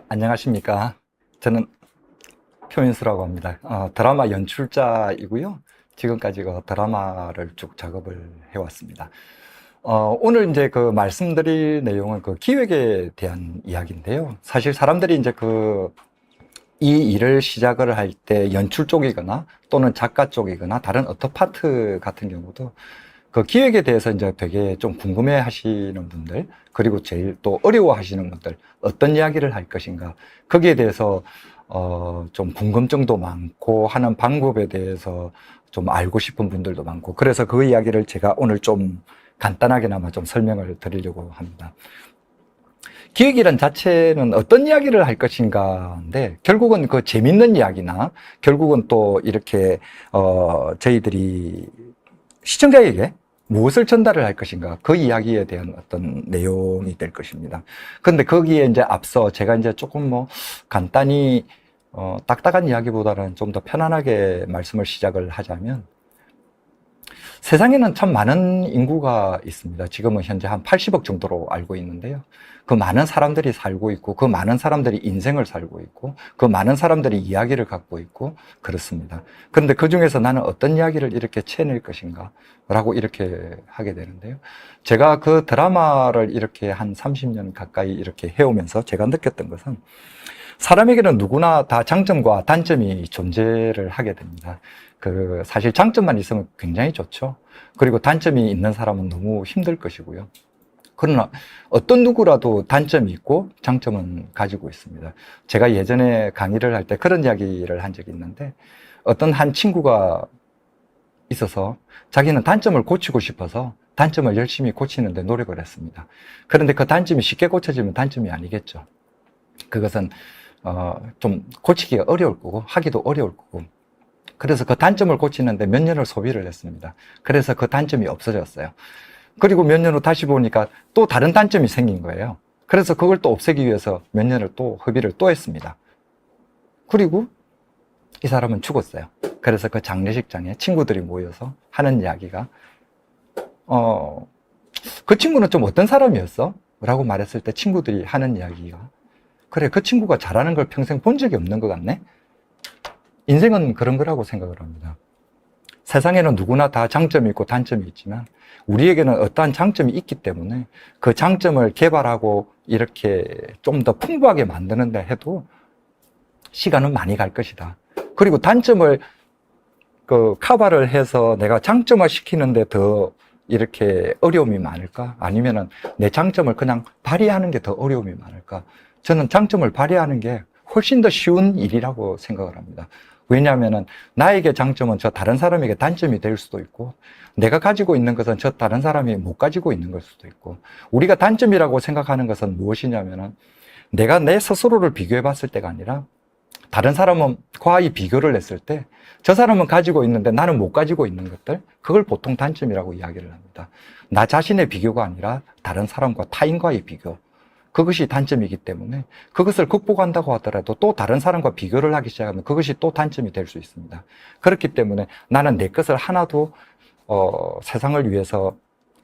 안녕하십니까. 저는 표민수라고 합니다. 드라마 연출자이고요. 지금까지 그 드라마를 쭉 작업을 해왔습니다. 오늘 이제 그 말씀드릴 내용은 그 기획에 대한 이야기인데요. 사실 사람들이 이제 이 일을 시작을 할 때 연출 쪽이거나 또는 작가 쪽이거나 다른 어떤 파트 같은 경우도 그 기획에 대해서 이제 되게 좀 궁금해 하시는 분들, 그리고 제일 또 어려워 하시는 분들, 어떤 이야기를 할 것인가, 거기에 대해서, 좀 궁금증도 많고 하는 방법에 대해서 좀 알고 싶은 분들도 많고, 그래서 그 이야기를 제가 오늘 좀 간단하게나마 좀 설명을 드리려고 합니다. 기획이란 자체는 어떤 이야기를 할 것인가인데, 결국은 그 재밌는 이야기나, 결국은 또 이렇게, 저희들이 시청자에게 무엇을 전달을 할 것인가, 그 이야기에 대한 어떤 내용이 될 것입니다. 그런데 거기에 이제 앞서 제가 이제 조금 간단히, 딱딱한 이야기보다는 좀 더 편안하게 말씀을 시작을 하자면, 세상에는 참 많은 인구가 있습니다. 지금은 현재 한 80억 정도로 알고 있는데요. 그 많은 사람들이 살고 있고, 그 많은 사람들이 인생을 살고 있고, 그 많은 사람들이 이야기를 갖고 있고, 그렇습니다. 그런데 그 중에서 나는 어떤 이야기를 이렇게 채낼 것인가, 라고 이렇게 하게 되는데요. 제가 그 드라마를 이렇게 한 30년 가까이 이렇게 해오면서 제가 느꼈던 것은, 사람에게는 누구나 다 장점과 단점이 존재를 하게 됩니다. 사실 장점만 있으면 굉장히 좋죠. 그리고 단점이 있는 사람은 너무 힘들 것이고요. 그러나 어떤 누구라도 단점이 있고 장점은 가지고 있습니다. 제가 예전에 강의를 할 때 그런 이야기를 한 적이 있는데, 어떤 한 친구가 있어서 자기는 단점을 고치고 싶어서 단점을 열심히 고치는데 노력을 했습니다. 그런데 그 단점이 쉽게 고쳐지면 단점이 아니겠죠. 그것은 좀 고치기가 어려울 거고 하기도 어려울 거고, 그래서 그 단점을 고치는데 몇 년을 소비를 했습니다. 그래서 그 단점이 없어졌어요. 그리고 몇 년 후 다시 보니까 또 다른 단점이 생긴 거예요. 그래서 그걸 또 없애기 위해서 몇 년을 또 허비를 또 했습니다. 그리고 이 사람은 죽었어요. 그래서 그 장례식장에 친구들이 모여서 하는 이야기가, 그 친구는 좀 어떤 사람이었어? 라고 말했을 때 친구들이 하는 이야기가, 그래, 그 친구가 잘하는 걸 평생 본 적이 없는 것 같네? 인생은 그런 거라고 생각을 합니다. 세상에는 누구나 다 장점이 있고 단점이 있지만, 우리에게는 어떠한 장점이 있기 때문에 그 장점을 개발하고 이렇게 좀 더 풍부하게 만드는데 해도 시간은 많이 갈 것이다. 그리고 단점을 커버를 해서 내가 장점화 시키는데 더 이렇게 어려움이 많을까? 아니면은 내 장점을 그냥 발휘하는 게 더 어려움이 많을까? 저는 장점을 발휘하는 게 훨씬 더 쉬운 일이라고 생각을 합니다. 왜냐하면 나에게 장점은 저 다른 사람에게 단점이 될 수도 있고, 내가 가지고 있는 것은 저 다른 사람이 못 가지고 있는 걸 수도 있고, 우리가 단점이라고 생각하는 것은 무엇이냐면, 내가 내 스스로를 비교해 봤을 때가 아니라 다른 사람과 이 비교를 했을 때 저 사람은 가지고 있는데 나는 못 가지고 있는 것들, 그걸 보통 단점이라고 이야기를 합니다. 나 자신의 비교가 아니라 다른 사람과 타인과의 비교, 그것이 단점이기 때문에 그것을 극복한다고 하더라도 또 다른 사람과 비교를 하기 시작하면 그것이 또 단점이 될 수 있습니다. 그렇기 때문에 나는 내 것을 하나도 세상을 위해서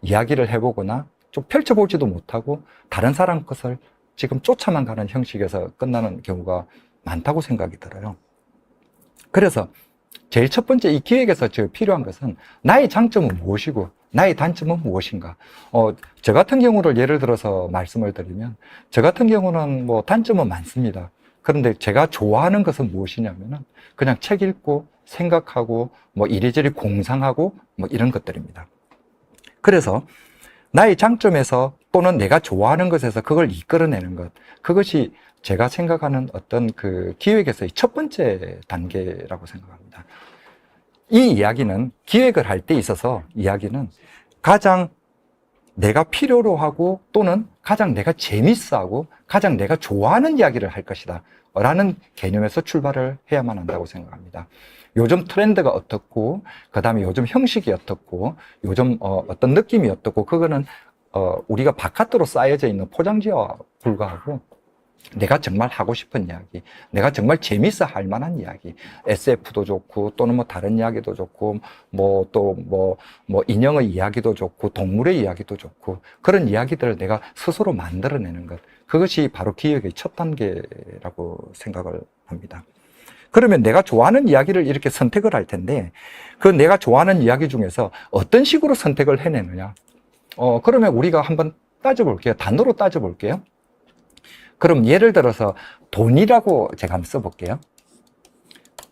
이야기를 해보거나 좀 펼쳐보지도 못하고 다른 사람 것을 지금 쫓아만 가는 형식에서 끝나는 경우가 많다고 생각이 들어요. 그래서 제일 첫 번째 이 기획에서 필요한 것은 나의 장점은 무엇이고 나의 단점은 무엇인가. 저 같은 경우를 예를 들어서 말씀을 드리면, 저 같은 경우는 단점은 많습니다. 그런데 제가 좋아하는 것은 무엇이냐면은 그냥 책 읽고 생각하고 이리저리 공상하고 이런 것들입니다. 그래서 나의 장점에서 또는 내가 좋아하는 것에서 그걸 이끌어내는 것, 그것이 제가 생각하는 어떤 그 기획에서의 첫 번째 단계라고 생각합니다. 이 이야기는 기획을 할 때 있어서 이야기는 가장 내가 필요로 하고 또는 가장 내가 재밌어 하고 가장 내가 좋아하는 이야기를 할 것이다 라는 개념에서 출발을 해야만 한다고 생각합니다. 요즘 트렌드가 어떻고, 그 다음에 요즘 형식이 어떻고, 요즘 어떤 느낌이 어떻고, 그거는 우리가 바깥으로 쌓여져 있는 포장지와 불과하고, 내가 정말 하고 싶은 이야기, 내가 정말 재밌어 할 만한 이야기, SF도 좋고, 또는 뭐 다른 이야기도 좋고, 인형의 이야기도 좋고, 동물의 이야기도 좋고, 그런 이야기들을 내가 스스로 만들어내는 것. 그것이 바로 기획의 첫 단계라고 생각을 합니다. 그러면 내가 좋아하는 이야기를 이렇게 선택을 할 텐데, 그 내가 좋아하는 이야기 중에서 어떤 식으로 선택을 해내느냐. 그러면 우리가 한번 따져볼게요. 단어로 따져볼게요. 그럼 예를 들어서 돈이라고 제가 한번 써볼게요.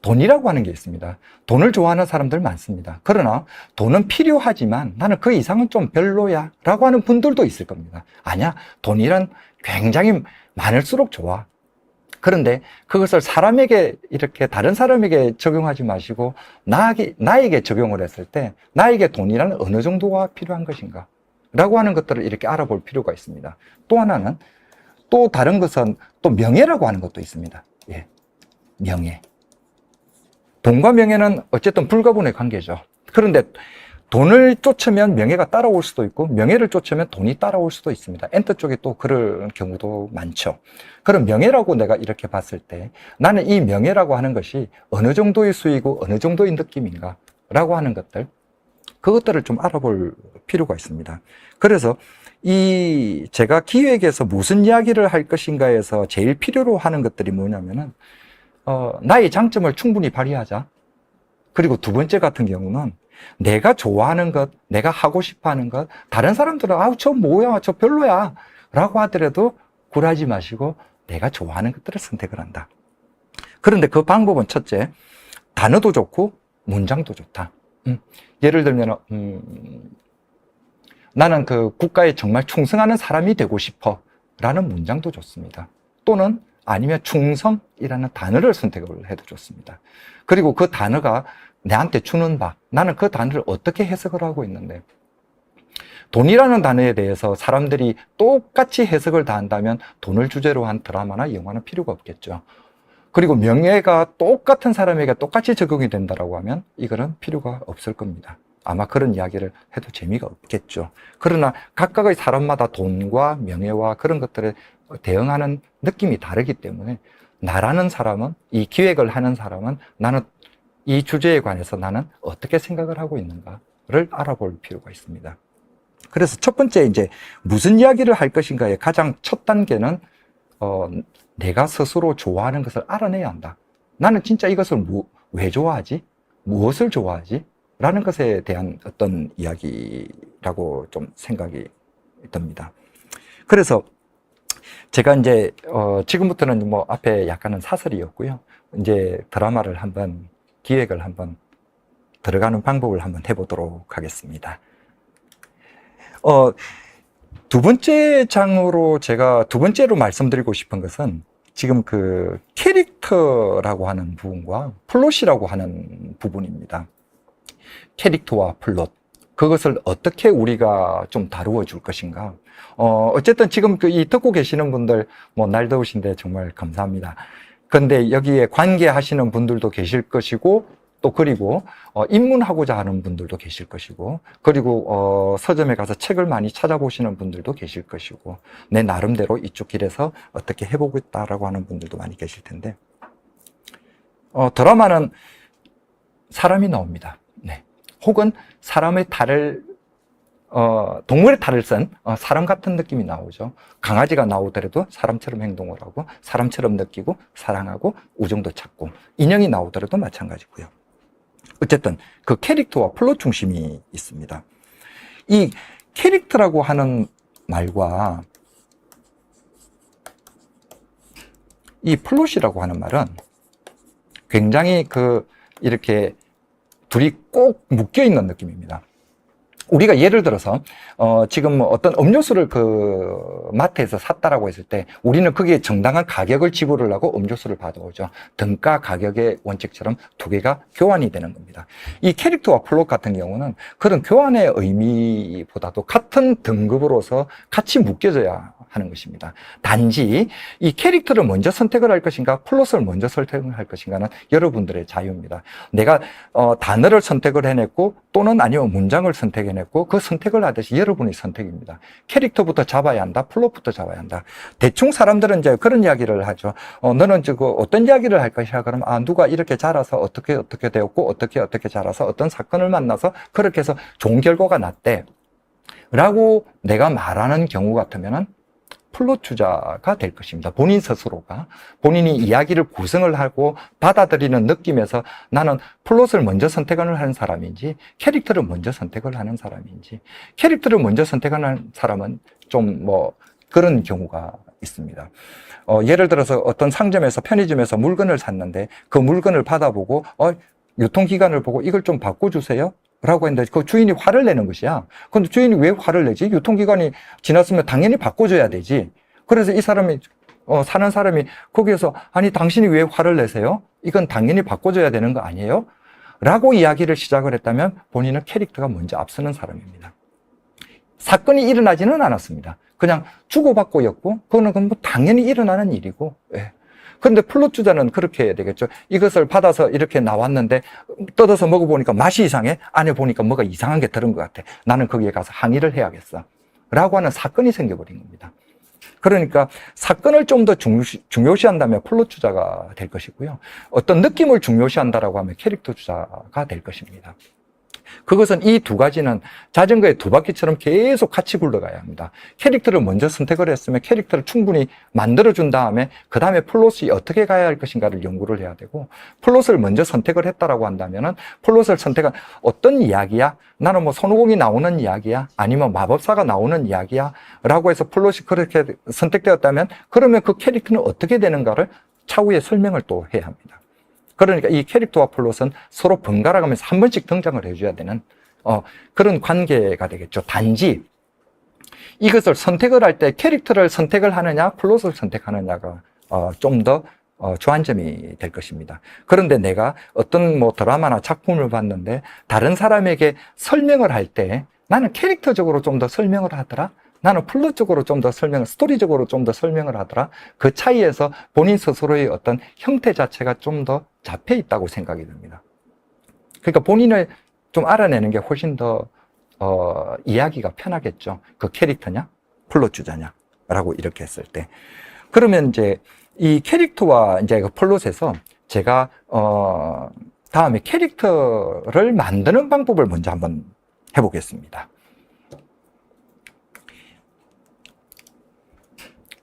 돈이라고 하는 게 있습니다. 돈을 좋아하는 사람들 많습니다. 그러나 돈은 필요하지만 나는 그 이상은 좀 별로야 라고 하는 분들도 있을 겁니다. 아니야, 돈이란 굉장히 많을수록 좋아. 그런데 그것을 사람에게 이렇게 다른 사람에게 적용하지 마시고 나에게 적용을 했을 때 나에게 돈이란 어느 정도가 필요한 것인가 라고 하는 것들을 이렇게 알아볼 필요가 있습니다. 또 하나는, 또 다른 것은 또 명예라고 하는 것도 있습니다. 예, 명예. 돈과 명예는 어쨌든 불가분의 관계죠. 그런데 돈을 쫓으면 명예가 따라올 수도 있고, 명예를 쫓으면 돈이 따라올 수도 있습니다. 엔터 쪽에 또 그럴 경우도 많죠. 그럼 명예라고 내가 이렇게 봤을 때 나는 이 명예라고 하는 것이 어느 정도의 수이고 어느 정도의 느낌인가 라고 하는 것들, 그것들을 좀 알아볼 필요가 있습니다. 그래서 제가 기획에서 무슨 이야기를 할 것인가에서 제일 필요로 하는 것들이 뭐냐면은, 나의 장점을 충분히 발휘하자. 그리고 두 번째 같은 경우는 내가 좋아하는 것, 내가 하고 싶어 하는 것, 다른 사람들은, 저 뭐야, 저 별로야 라고 하더라도 굴하지 마시고 내가 좋아하는 것들을 선택을 한다. 그런데 그 방법은 첫째, 단어도 좋고 문장도 좋다. 예를 들면, 나는 그 국가에 정말 충성하는 사람이 되고 싶어 라는 문장도 좋습니다. 또는 아니면 충성이라는 단어를 선택을 해도 좋습니다. 그리고 그 단어가 내한테 주는 바, 나는 그 단어를 어떻게 해석을 하고 있는데, 돈이라는 단어에 대해서 사람들이 똑같이 해석을 다 한다면 돈을 주제로 한 드라마나 영화는 필요가 없겠죠. 그리고 명예가 똑같은 사람에게 똑같이 적용이 된다고 하면 이거는 필요가 없을 겁니다. 아마 그런 이야기를 해도 재미가 없겠죠. 그러나 각각의 사람마다 돈과 명예와 그런 것들에 대응하는 느낌이 다르기 때문에 나라는 사람은, 이 기획을 하는 사람은 나는 이 주제에 관해서 나는 어떻게 생각을 하고 있는가를 알아볼 필요가 있습니다. 그래서 첫 번째, 이제 무슨 이야기를 할 것인가의 가장 첫 단계는 내가 스스로 좋아하는 것을 알아내야 한다. 나는 진짜 이것을 왜 좋아하지? 무엇을 좋아하지? 라는 것에 대한 어떤 이야기라고 좀 생각이 듭니다. 그래서 제가 이제 지금부터는 뭐 앞에 약간은 사설이었고요. 이제 드라마를 한번, 기획을 한번 들어가는 방법을 한번 해보도록 하겠습니다. 두 번째 장으로 제가 두 번째로 말씀드리고 싶은 것은 지금 그 캐릭터라고 하는 부분과 플롯이라고 하는 부분입니다. 캐릭터와 플롯, 그것을 어떻게 우리가 좀 다루어 줄 것인가. 어쨌든 지금 이 듣고 계시는 분들, 날 더우신데 정말 감사합니다. 근데 여기에 관계하시는 분들도 계실 것이고, 또 그리고 입문하고자 하는 분들도 계실 것이고, 그리고 서점에 가서 책을 많이 찾아보시는 분들도 계실 것이고, 내 나름대로 이쪽 길에서 어떻게 해보고 있다라고 하는 분들도 많이 계실 텐데, 드라마는 사람이 나옵니다. 네. 혹은 사람의 탈을, 동물의 탈을 쓴 사람 같은 느낌이 나오죠. 강아지가 나오더라도 사람처럼 행동을 하고, 사람처럼 느끼고, 사랑하고, 우정도 찾고, 인형이 나오더라도 마찬가지고요. 어쨌든 그 캐릭터와 플롯 중심이 있습니다. 이 캐릭터라고 하는 말과 이 플롯이라고 하는 말은 굉장히 이렇게 둘이 꼭 묶여 있는 느낌입니다. 우리가 예를 들어서 지금 어떤 음료수를 그 마트에서 샀다라고 했을 때 우리는 거기에 정당한 가격을 지불을 하고 음료수를 받아오죠. 등가 가격의 원칙처럼 두 개가 교환이 되는 겁니다. 이 캐릭터와 플롯 같은 경우는 그런 교환의 의미보다도 같은 등급으로서 같이 묶여져야 하는 것입니다. 단지 이 캐릭터를 먼저 선택을 할 것인가 플롯을 먼저 선택을 할 것인가는 여러분들의 자유입니다. 내가 단어를 선택을 해냈고 또는 아니면 문장을 선택해냈고 그 선택을 하듯이 여러분의 선택입니다. 캐릭터부터 잡아야 한다, 플롯부터 잡아야 한다. 대충 사람들은 이제 그런 이야기를 하죠. 너는 지금 어떤 이야기를 할 것이야? 그럼 누가 이렇게 자라서 어떻게 되었고 어떻게 자라서 어떤 사건을 만나서 그렇게 해서 좋은 결과가 났대 라고 내가 말하는 경우 같으면은 플롯 주자가 될 것입니다. 본인 스스로가 본인이 이야기를 구성을 하고 받아들이는 느낌에서 나는 플롯을 먼저 선택을 하는 사람인지 캐릭터를 먼저 선택을 하는 사람인지, 캐릭터를 먼저 선택하는 사람은 좀 그런 경우가 있습니다. 예를 들어서 어떤 상점에서 편의점에서 물건을 샀는데 그 물건을 받아보고 유통기간을 보고 이걸 좀 바꿔주세요 라고 했는데 그 주인이 화를 내는 것이야. 근데 주인이 왜 화를 내지? 유통기간이 지났으면 당연히 바꿔줘야 되지. 그래서 이 사람이 사는 사람이 거기에서 아니 당신이 왜 화를 내세요? 이건 당연히 바꿔줘야 되는 거 아니에요? 라고 이야기를 시작을 했다면 본인은 캐릭터가 먼저 앞서는 사람입니다. 사건이 일어나지는 않았습니다. 그냥 주고받고였고 그거는 뭐 당연히 일어나는 일이고. 예. 그런데 플롯 주자는 그렇게 해야 되겠죠. 이것을 받아서 이렇게 나왔는데 뜯어서 먹어보니까 맛이 이상해. 안에 보니까 뭐가 이상한 게 들은 것 같아. 나는 거기에 가서 항의를 해야겠어 라고 하는 사건이 생겨버린 겁니다. 그러니까 사건을 좀 더 중요시한다면 플롯 주자가 될 것이고요. 어떤 느낌을 중요시한다라고 하면 캐릭터 주자가 될 것입니다. 그것은 이 두 가지는 자전거의 두 바퀴처럼 계속 같이 굴러가야 합니다. 캐릭터를 먼저 선택을 했으면 캐릭터를 충분히 만들어준 다음에 그 다음에 플롯이 어떻게 가야 할 것인가를 연구를 해야 되고, 플롯을 먼저 선택을 했다라고 한다면은 플롯을 선택한 어떤 이야기야? 나는 뭐 손오공이 나오는 이야기야? 아니면 마법사가 나오는 이야기야? 라고 해서 플롯이 그렇게 선택되었다면 그러면 그 캐릭터는 어떻게 되는가를 차후에 설명을 또 해야 합니다. 그러니까 이 캐릭터와 플롯은 서로 번갈아 가면서 한 번씩 등장을 해줘야 되는 그런 관계가 되겠죠. 단지 이것을 선택을 할 때 캐릭터를 선택을 하느냐 플롯을 선택하느냐가 좀 더 주안점이 될 것입니다. 그런데 내가 어떤 드라마나 작품을 봤는데 다른 사람에게 설명을 할 때 나는 캐릭터적으로 좀 더 설명을 하더라, 나는 플롯적으로 좀 더 스토리적으로 좀 더 설명을 하더라. 그 차이에서 본인 스스로의 어떤 형태 자체가 좀 더 잡혀 있다고 생각이 듭니다. 그러니까 본인을 좀 알아내는 게 훨씬 더 이야기가 편하겠죠. 그 캐릭터냐, 플롯 주자냐, 라고 이렇게 했을 때. 그러면 이제 이 캐릭터와 이제 그 플롯에서 제가 다음에 캐릭터를 만드는 방법을 먼저 한번 해보겠습니다.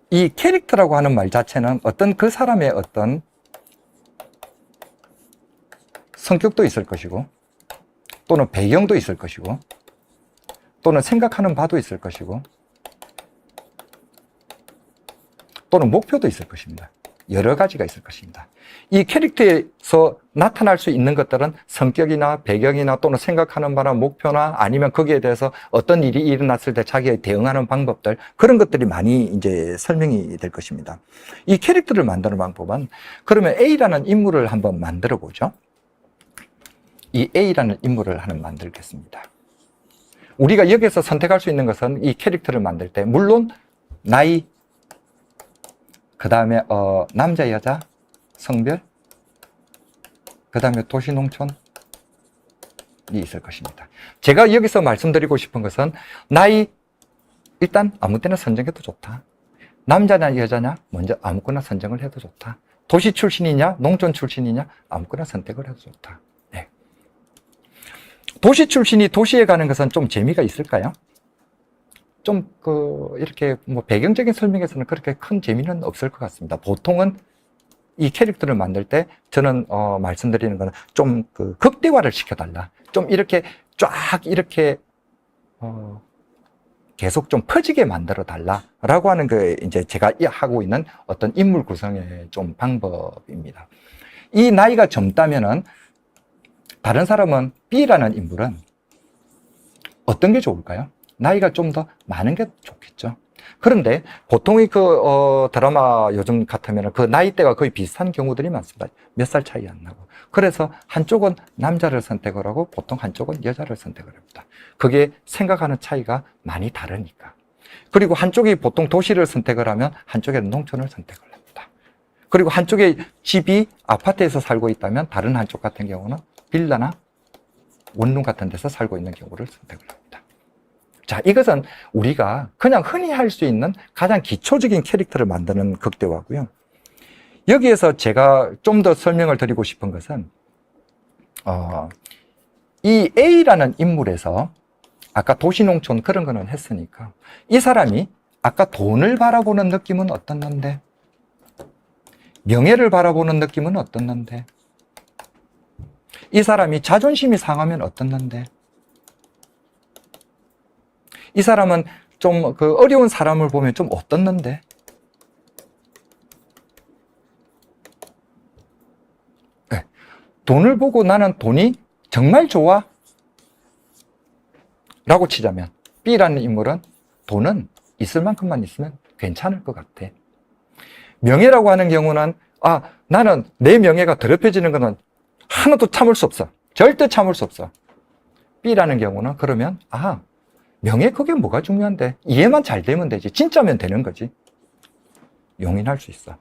이 캐릭터라고 하는 말 자체는 어떤 그 사람의 어떤 성격도 있을 것이고 또는 배경도 있을 것이고 또는 생각하는 바도 있을 것이고 또는 목표도 있을 것입니다. 여러 가지가 있을 것입니다. 이 캐릭터에서 나타날 수 있는 것들은 성격이나 배경이나 또는 생각하는 바나 목표나 아니면 거기에 대해서 어떤 일이 일어났을 때 자기가 대응하는 방법들, 그런 것들이 많이 이제 설명이 될 것입니다. 이 캐릭터를 만드는 방법은 그러면 A라는 인물을 한번 만들어 보죠. 이 A라는 인물을 하나 만들겠습니다. 우리가 여기서 선택할 수 있는 것은 이 캐릭터를 만들 때 물론 나이, 그 다음에 남자, 여자, 성별, 그 다음에 도시, 농촌이 있을 것입니다. 제가 여기서 말씀드리고 싶은 것은 나이 일단 아무 때나 선정해도 좋다. 남자냐 여자냐 먼저 아무거나 선정을 해도 좋다. 도시 출신이냐 농촌 출신이냐 아무거나 선택을 해도 좋다. 네. 도시 출신이 도시에 가는 것은 좀 재미가 있을까요? 좀 이렇게 배경적인 설명에서는 그렇게 큰 재미는 없을 것 같습니다. 보통은 이 캐릭터를 만들 때 저는 말씀드리는 거는 좀 극대화를 시켜달라. 좀 이렇게 쫙 이렇게 계속 좀 퍼지게 만들어 달라라고 하는 게 이제 제가 하고 있는 어떤 인물 구성의 좀 방법입니다. 이 나이가 젊다면은 다른 사람은 B라는 인물은 어떤 게 좋을까요? 나이가 좀 더 많은 게 좋겠죠. 그런데 보통의 드라마 요즘 같으면 그 나이대가 거의 비슷한 경우들이 많습니다. 몇 살 차이 안 나고. 그래서 한쪽은 남자를 선택을 하고 보통 한쪽은 여자를 선택을 합니다. 그게 생각하는 차이가 많이 다르니까. 그리고 한쪽이 보통 도시를 선택을 하면 한쪽에는 농촌을 선택을 합니다. 그리고 한쪽에 집이 아파트에서 살고 있다면 다른 한쪽 같은 경우는 빌라나 원룸 같은 데서 살고 있는 경우를 선택을 합니다. 자, 이것은 우리가 그냥 흔히 할 수 있는 가장 기초적인 캐릭터를 만드는 극대화고요. 여기에서 제가 좀 더 설명을 드리고 싶은 것은 이 A라는 인물에서 아까 도시농촌 그런 거는 했으니까 이 사람이 아까 돈을 바라보는 느낌은 어떻는데, 명예를 바라보는 느낌은 어떻는데, 이 사람이 자존심이 상하면 어떻는데, 이 사람은 좀 그 어려운 사람을 보면 좀 어떻는데, 네. 돈을 보고 나는 돈이 정말 좋아? 라고 치자면 B라는 인물은 돈은 있을 만큼만 있으면 괜찮을 것 같아. 명예라고 하는 경우는 나는 내 명예가 더럽혀지는 것은 하나도 참을 수 없어. 절대 참을 수 없어. B라는 경우는 그러면 명예 그게 뭐가 중요한데, 이해만 잘 되면 되지, 진짜면 되는 거지. 용인할 수 있어.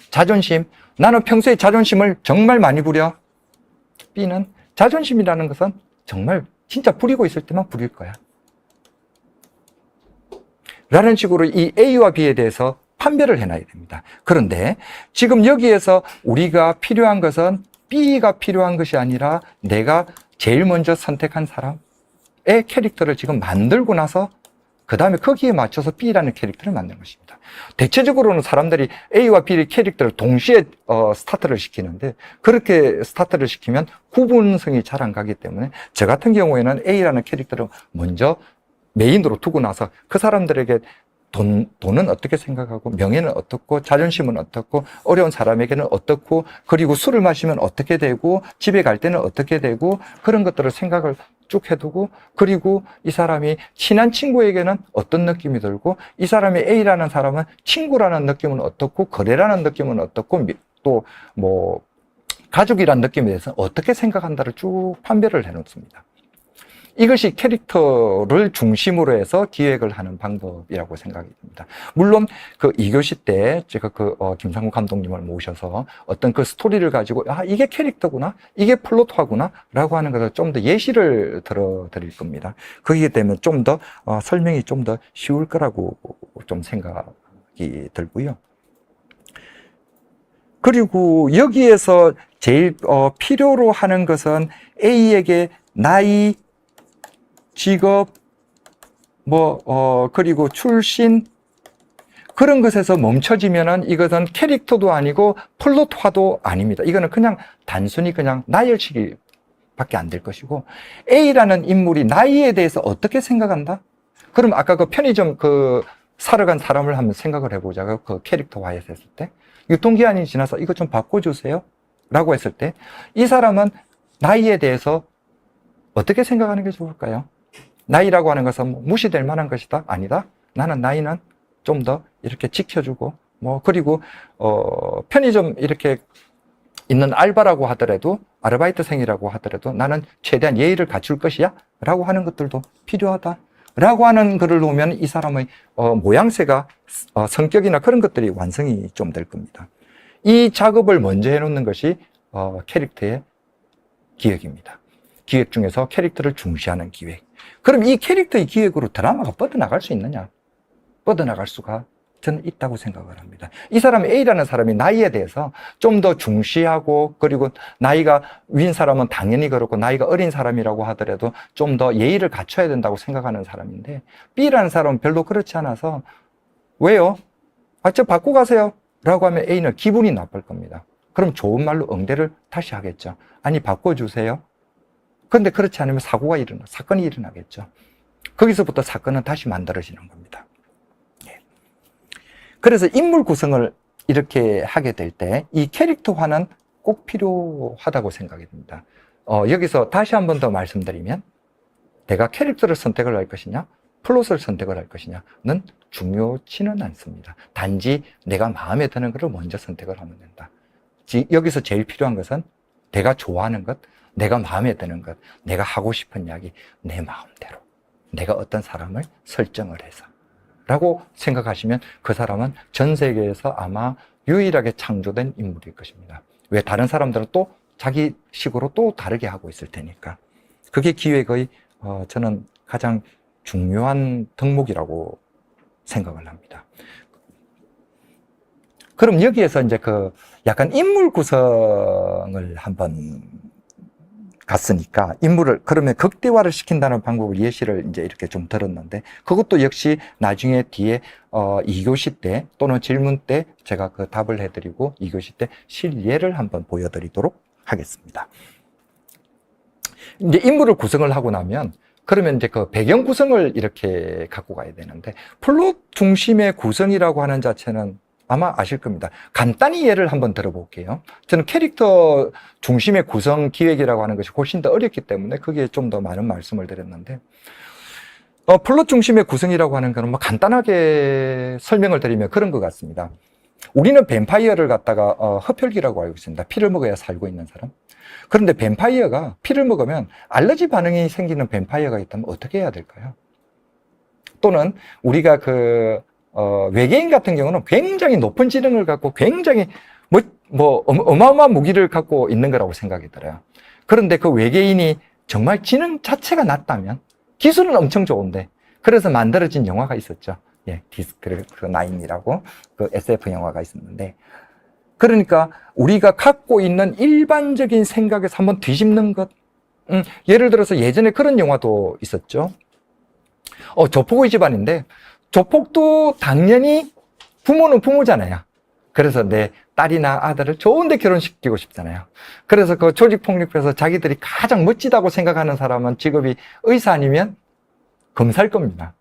자존심, 나는 평소에 자존심을 정말 많이 부려. B는 자존심이라는 것은 정말 진짜 부리고 있을 때만 부릴 거야. 라는 식으로 이 A와 B에 대해서 판별을 해놔야 됩니다. 그런데 지금 여기에서 우리가 필요한 것은 B가 필요한 것이 아니라 내가 제일 먼저 선택한 사람의 캐릭터를 지금 만들고 나서 그 다음에 거기에 맞춰서 B라는 캐릭터를 만드는 것입니다. 대체적으로는 사람들이 A와 B의 캐릭터를 동시에 스타트를 시키는데, 그렇게 스타트를 시키면 구분성이 잘 안 가기 때문에 저 같은 경우에는 A라는 캐릭터를 먼저 메인으로 두고 나서 그 사람들에게 돈은 어떻게 생각하고, 명예는 어떻고, 자존심은 어떻고, 어려운 사람에게는 어떻고, 그리고 술을 마시면 어떻게 되고, 집에 갈 때는 어떻게 되고, 그런 것들을 생각을 쭉 해두고, 그리고 이 사람이 친한 친구에게는 어떤 느낌이 들고, 이 사람이 A라는 사람은 친구라는 느낌은 어떻고, 거래라는 느낌은 어떻고, 또 가족이라는 느낌에 대해서 어떻게 생각한다를 쭉 판별을 해놓습니다. 이것이 캐릭터를 중심으로 해서 기획을 하는 방법이라고 생각이 듭니다. 물론 그 2교시 때 제가 김상국 감독님을 모셔서 어떤 그 스토리를 가지고 이게 캐릭터구나, 이게 플롯화구나 라고 하는 것을 좀 더 예시를 들어 드릴 겁니다. 그렇기 때문에 좀 더 설명이 좀 더 쉬울 거라고 좀 생각이 들고요. 그리고 여기에서 제일 필요로 하는 것은 A에게 나이, 직업, 그리고 출신, 그런 것에서 멈춰지면은 이것은 캐릭터도 아니고 플롯화도 아닙니다. 이거는 그냥 단순히 그냥 나열치기 밖에 안 될 것이고, A라는 인물이 나이에 대해서 어떻게 생각한다? 그럼 아까 그 편의점 사러 간 사람을 한번 생각을 해보자고요. 그 캐릭터화해서 했을 때. 유통기한이 지나서 이거 좀 바꿔주세요. 라고 했을 때, 이 사람은 나이에 대해서 어떻게 생각하는 게 좋을까요? 나이라고 하는 것은 무시될 만한 것이다? 아니다. 나는 나이는 좀 더 이렇게 지켜주고, 그리고, 편의점 이렇게 있는 알바라고 하더라도, 아르바이트생이라고 하더라도 나는 최대한 예의를 갖출 것이야? 라고 하는 것들도 필요하다. 라고 하는 글을 놓으면 이 사람의 모양새가, 성격이나 그런 것들이 완성이 좀 될 겁니다. 이 작업을 먼저 해놓는 것이 캐릭터의 기획입니다. 기획 중에서 캐릭터를 중시하는 기획. 그럼 이 캐릭터의 기획으로 드라마가 뻗어나갈 수 있느냐? 뻗어나갈 수가 저는 있다고 생각을 합니다. 이 사람 A라는 사람이 나이에 대해서 좀 더 중시하고, 그리고 나이가 위인 사람은 당연히 그렇고 나이가 어린 사람이라고 하더라도 좀 더 예의를 갖춰야 된다고 생각하는 사람인데, B라는 사람은 별로 그렇지 않아서 왜요? 저 바꾸고 가세요 라고 하면 A는 기분이 나쁠 겁니다. 그럼 좋은 말로 응대를 다시 하겠죠. 아니 바꿔주세요. 그런데 그렇지 않으면 사건이 일어나겠죠. 거기서부터 사건은 다시 만들어지는 겁니다. 그래서 인물 구성을 이렇게 하게 될 때 이 캐릭터화는 꼭 필요하다고 생각이 듭니다. 여기서 다시 한 번 더 말씀드리면, 내가 캐릭터를 선택을 할 것이냐, 플롯을 선택을 할 것이냐는 중요치는 않습니다. 단지 내가 마음에 드는 것을 먼저 선택을 하면 된다. 여기서 제일 필요한 것은 내가 좋아하는 것, 내가 마음에 드는 것, 내가 하고 싶은 이야기, 내 마음대로 내가 어떤 사람을 설정을 해서 라고 생각하시면 그 사람은 전 세계에서 아마 유일하게 창조된 인물일 것입니다. 왜? 다른 사람들은 또 자기 식으로 또 다르게 하고 있을 테니까. 그게 기획의 저는 가장 중요한 덕목이라고 생각을 합니다. 그럼 여기에서 이제 그 약간 인물 구성을 한번 갔으니까 인물을 그러면 극대화를 시킨다는 방법을 예시를 이제 이렇게 좀 들었는데 그것도 역시 나중에 뒤에 2교시 때 또는 질문 때 제가 그 답을 해드리고 2교시 때 실예를 한번 보여드리도록 하겠습니다. 이제 인물을 구성을 하고 나면 그러면 이제 그 배경 구성을 이렇게 갖고 가야 되는데 플롯 중심의 구성이라고 하는 자체는 아마 아실 겁니다. 간단히 예를 한번 들어볼게요. 저는 캐릭터 중심의 구성 기획이라고 하는 것이 훨씬 더 어렵기 때문에 거기에 좀 더 많은 말씀을 드렸는데 플롯 중심의 구성이라고 하는 것은 뭐 간단하게 설명을 드리면 그런 것 같습니다. 우리는 뱀파이어를 갖다가 흡혈귀라고 알고 있습니다. 피를 먹어야 살고 있는 사람. 그런데 뱀파이어가 피를 먹으면 알러지 반응이 생기는 뱀파이어가 있다면 어떻게 해야 될까요? 또는 우리가 외계인 같은 경우는 굉장히 높은 지능을 갖고 굉장히 어마어마한 무기를 갖고 있는 거라고 생각이 들어요. 그런데 그 외계인이 정말 지능 자체가 낮다면 기술은 엄청 좋은데 그래서 만들어진 영화가 있었죠. 예, 디스크 9이라고 그 SF 영화가 있었는데 그러니까 우리가 갖고 있는 일반적인 생각에서 한번 뒤집는 것. 예를 들어서 예전에 그런 영화도 있었죠. 조폭의 집안인데 조폭도 당연히 부모는 부모잖아요. 그래서 내 딸이나 아들을 좋은 데 결혼시키고 싶잖아요. 그래서 그 조직폭력배에서 자기들이 가장 멋지다고 생각하는 사람은 직업이 의사 아니면 검사일 겁니다.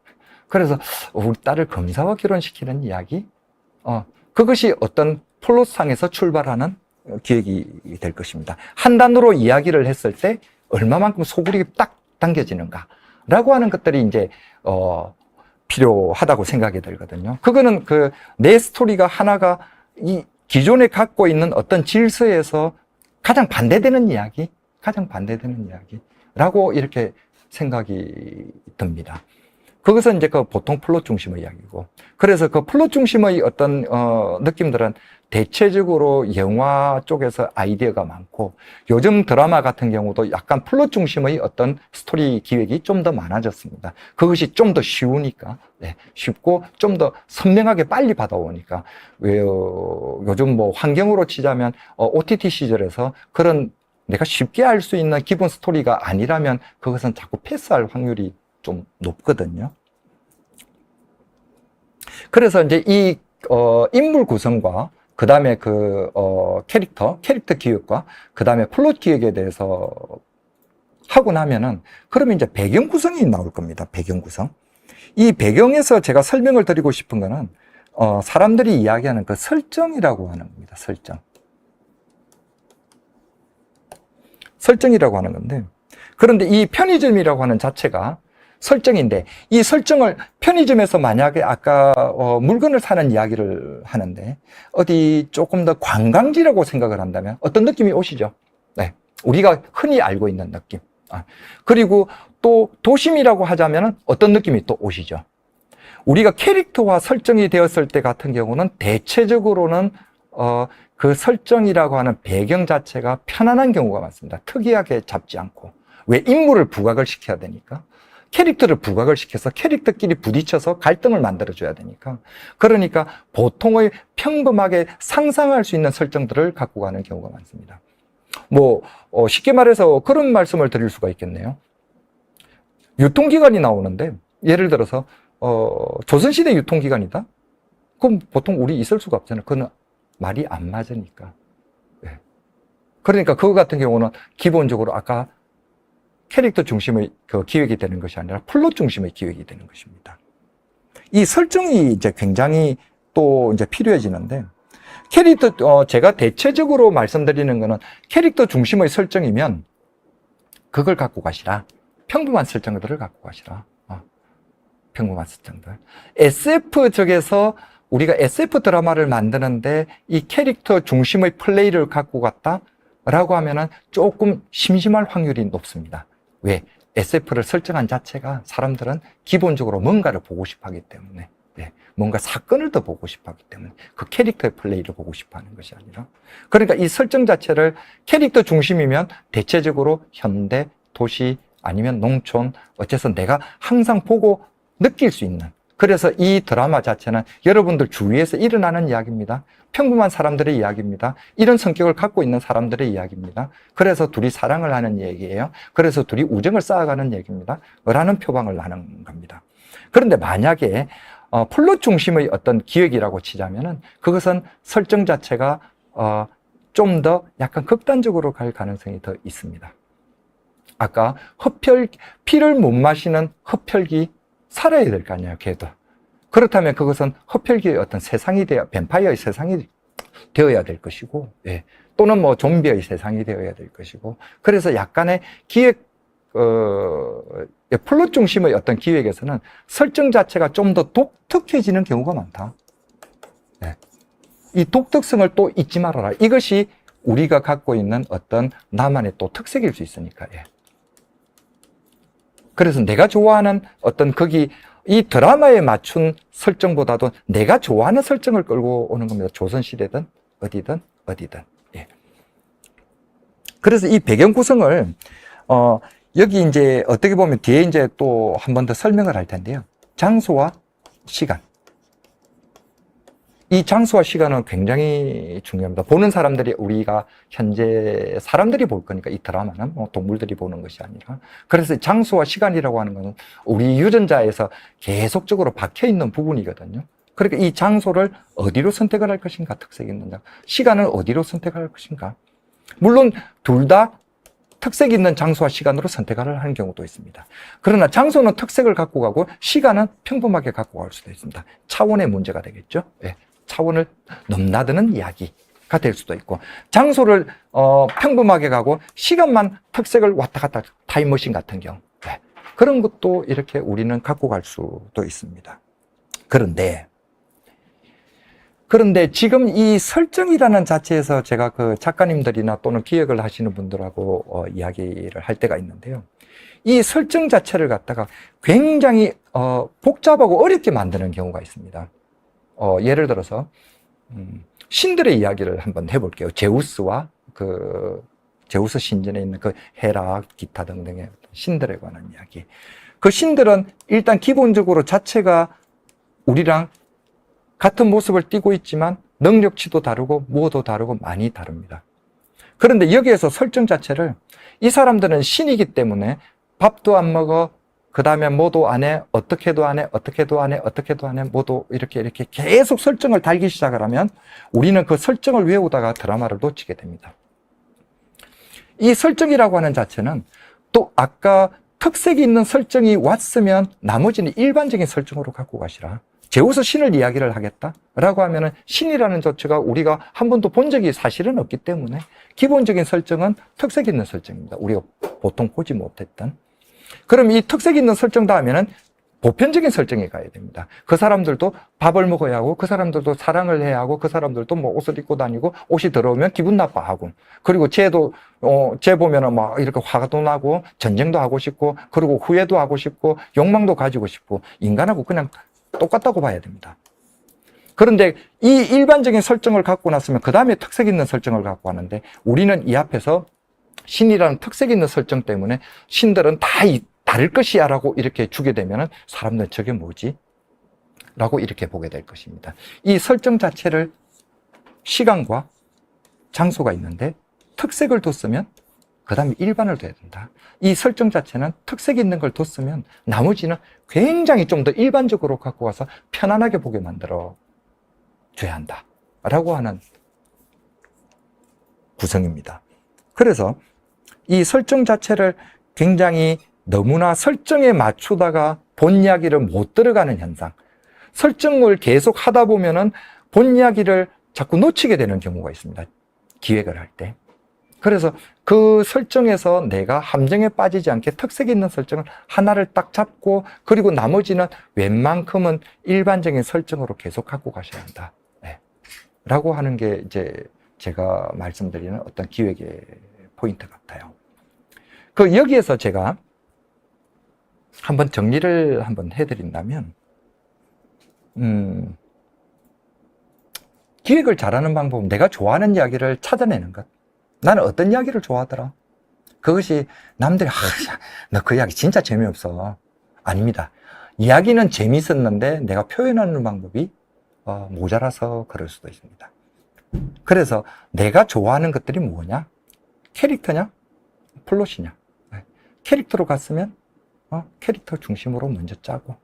그래서 우리 딸을 검사와 결혼시키는 이야기? 그것이 어떤 플롯상에서 출발하는 기획이 될 것입니다. 한 단어로 이야기를 했을 때 얼마만큼 소굴이 딱 당겨지는가 라고 하는 것들이 이제 필요하다고 생각이 들거든요. 그거는 내 스토리가 하나가 이 기존에 갖고 있는 어떤 질서에서 가장 반대되는 이야기라고 이렇게 생각이 듭니다. 그것은 이제 보통 플롯 중심의 이야기고. 그래서 그 플롯 중심의 어떤, 느낌들은 대체적으로 영화 쪽에서 아이디어가 많고, 요즘 드라마 같은 경우도 약간 플롯 중심의 어떤 스토리 기획이 좀 더 많아졌습니다. 그것이 좀 더 쉬우니까, 네, 쉽고 좀 더 선명하게 빨리 받아오니까, 요즘 환경으로 치자면, OTT 시절에서 그런 내가 쉽게 알 수 있는 기본 스토리가 아니라면 그것은 자꾸 패스할 확률이 좀 높거든요. 그래서 이제 이 인물 구성과 그 다음에 캐릭터 기획과 그 다음에 플롯 기획에 대해서 하고 나면은 그러면 이제 배경 구성이 나올 겁니다. 배경 구성. 이 배경에서 제가 설명을 드리고 싶은 거는 사람들이 이야기하는 그 설정이라고 하는 겁니다. 설정이라고 하는 건데 그런데 이 편의점이라고 하는 자체가 설정인데 이 설정을 편의점에서 만약에 아까 물건을 사는 이야기를 하는데 어디 조금 더 관광지라고 생각을 한다면 어떤 느낌이 오시죠? 네, 우리가 흔히 알고 있는 느낌. 그리고 또 도심이라고 하자면 어떤 느낌이 또 오시죠? 우리가 캐릭터화 설정이 되었을 때 같은 경우는 대체적으로는 그 설정이라고 하는 배경 자체가 편안한 경우가 많습니다. 특이하게 잡지 않고. 왜? 인물을 부각을 시켜야 되니까. 캐릭터를 부각을 시켜서 캐릭터끼리 부딪혀서 갈등을 만들어줘야 되니까. 그러니까 보통의 평범하게 상상할 수 있는 설정들을 갖고 가는 경우가 많습니다. 쉽게 말해서 그런 말씀을 드릴 수가 있겠네요. 유통기간이 나오는데, 예를 들어서, 조선시대 유통기간이다? 그럼 보통 우리 있을 수가 없잖아요. 그건 말이 안 맞으니까. 네. 그러니까 그거 같은 경우는 기본적으로 아까 캐릭터 중심의 기획이 되는 것이 아니라 플롯 중심의 기획이 되는 것입니다. 이 설정이 이제 굉장히 또 이제 필요해지는데, 제가 대체적으로 말씀드리는 거는 캐릭터 중심의 설정이면 그걸 갖고 가시라. 평범한 설정들을 갖고 가시라. 평범한 설정들. SF 쪽에서 우리가 SF 드라마를 만드는데 이 캐릭터 중심의 플레이를 갖고 갔다라고 하면은 조금 심심할 확률이 높습니다. 왜? SF를 설정한 자체가 사람들은 기본적으로 뭔가를 보고 싶어 하기 때문에. 예, 뭔가 사건을 더 보고 싶어 하기 때문에 그 캐릭터의 플레이를 보고 싶어 하는 것이 아니라, 그러니까 이 설정 자체를 캐릭터 중심이면 대체적으로 현대, 도시 아니면 농촌, 어째서 내가 항상 보고 느낄 수 있는, 그래서 이 드라마 자체는 여러분들 주위에서 일어나는 이야기입니다. 평범한 사람들의 이야기입니다. 이런 성격을 갖고 있는 사람들의 이야기입니다. 그래서 둘이 사랑을 하는 얘기예요. 그래서 둘이 우정을 쌓아가는 얘기입니다. 라는 표방을 하는 겁니다. 그런데 만약에 플롯 중심의 어떤 기획이라고 치자면은 그것은 설정 자체가 좀 더 약간 극단적으로 갈 가능성이 더 있습니다. 아까 피를 못 마시는 흡혈귀 살아야 될 거 아니에요, 걔도. 그렇다면 그것은 흡혈귀의 어떤 세상이 뱀파이어의 세상이 되어야 될 것이고, 예. 또는 뭐 좀비의 세상이 되어야 될 것이고, 그래서 약간의 기획, 플롯 중심의 어떤 기획에서는 설정 자체가 좀 더 독특해지는 경우가 많다. 예. 이 독특성을 또 잊지 말아라. 이것이 우리가 갖고 있는 어떤 나만의 또 특색일 수 있으니까, 예. 그래서 내가 좋아하는 어떤 이 드라마에 맞춘 설정보다도 내가 좋아하는 설정을 끌고 오는 겁니다. 조선시대든 어디든. 예. 그래서 이 배경 구성을, 여기 이제 어떻게 보면 뒤에 이제 또 한 번 더 설명을 할 텐데요. 장소와 시간. 이 장소와 시간은 굉장히 중요합니다. 보는 사람들이, 우리가 현재 사람들이 볼 거니까 이 드라마는 뭐 동물들이 보는 것이 아니라, 그래서 장소와 시간이라고 하는 것은 우리 유전자에서 계속적으로 박혀 있는 부분이거든요. 그러니까 이 장소를 어디로 선택을 할 것인가, 특색이 있는가, 시간을 어디로 선택할 것인가. 물론 둘 다 특색 있는 장소와 시간으로 선택을 하는 경우도 있습니다. 그러나 장소는 특색을 갖고 가고 시간은 평범하게 갖고 갈 수도 있습니다. 차원의 문제가 되겠죠. 예. 차원을 넘나드는 이야기가 될 수도 있고, 장소를 평범하게 가고 시간만 특색을 왔다 갔다, 타임머신 같은 경우, 네. 그런 것도 이렇게 우리는 갖고 갈 수도 있습니다. 그런데 지금 이 설정이라는 자체에서 제가 그 작가님들이나 또는 기획을 하시는 분들하고 이야기를 할 때가 있는데요. 이 설정 자체를 갖다가 굉장히 복잡하고 어렵게 만드는 경우가 있습니다. 예를 들어서 신들의 이야기를 한번 해볼게요. 제우스와 제우스 신전에 있는 그 헤라, 기타 등등의 신들에 관한 이야기. 그 신들은 일단 기본적으로 자체가 우리랑 같은 모습을 띠고 있지만 능력치도 다르고 뭐도 다르고 많이 다릅니다. 그런데 여기에서 설정 자체를, 이 사람들은 신이기 때문에 밥도 안 먹어, 그 다음에 뭐도 안 해, 어떻게도 안 해, 어떻게도 안 해, 어떻게도 안 해, 뭐도 이렇게 계속 설정을 달기 시작을 하면 우리는 그 설정을 외우다가 드라마를 놓치게 됩니다. 이 설정이라고 하는 자체는 또 아까 특색이 있는 설정이 왔으면 나머지는 일반적인 설정으로 갖고 가시라. 제우스 신을 이야기를 하겠다라고 하면은 신이라는 자체가 우리가 한 번도 본 적이 사실은 없기 때문에 기본적인 설정은 특색 있는 설정입니다. 우리가 보통 보지 못했던. 그럼 이 특색 있는 설정 다음에는 보편적인 설정에 가야 됩니다. 그 사람들도 밥을 먹어야 하고, 그 사람들도 사랑을 해야 하고, 그 사람들도 뭐 옷을 입고 다니고, 옷이 들어오면 기분 나빠하고, 그리고 쟤 보면은 막 이렇게 화도 나고, 전쟁도 하고 싶고, 그리고 후회도 하고 싶고, 욕망도 가지고 싶고, 인간하고 그냥 똑같다고 봐야 됩니다. 그런데 이 일반적인 설정을 갖고 났으면 그 다음에 특색 있는 설정을 갖고 하는데, 우리는 이 앞에서 신이라는 특색 있는 설정 때문에 신들은 다 다를 것이야 라고 이렇게 주게 되면은 사람들은 저게 뭐지? 라고 이렇게 보게 될 것입니다. 이 설정 자체를 시간과 장소가 있는데 특색을 뒀으면 그 다음에 일반을 둬야 된다. 이 설정 자체는 특색 있는 걸 뒀으면 나머지는 굉장히 좀 더 일반적으로 갖고 와서 편안하게 보게 만들어 줘야 한다 라고 하는 구성입니다. 그래서 이 설정 자체를 굉장히 너무나 설정에 맞추다가 본 이야기를 못 들어가는 현상, 설정을 계속 하다 보면은 본 이야기를 자꾸 놓치게 되는 경우가 있습니다. 기획을 할 때. 그래서 그 설정에서 내가 함정에 빠지지 않게 특색 있는 설정을 하나를 딱 잡고, 그리고 나머지는 웬만큼은 일반적인 설정으로 계속 갖고 가셔야 한다. 네. 라고 하는 게 이제 제가 말씀드리는 어떤 기획의 포인트 같아요. 여기에서 제가 한번 정리를 한번 해드린다면, 기획을 잘하는 방법은 내가 좋아하는 이야기를 찾아내는 것. 나는 어떤 이야기를 좋아하더라. 그것이 남들이 너 그 이야기 진짜 재미없어. 아닙니다. 이야기는 재미있었는데 내가 표현하는 방법이 모자라서 그럴 수도 있습니다. 그래서 내가 좋아하는 것들이 뭐냐? 캐릭터냐? 플롯이냐? 캐릭터로 갔으면 캐릭터 중심으로 먼저 짜고,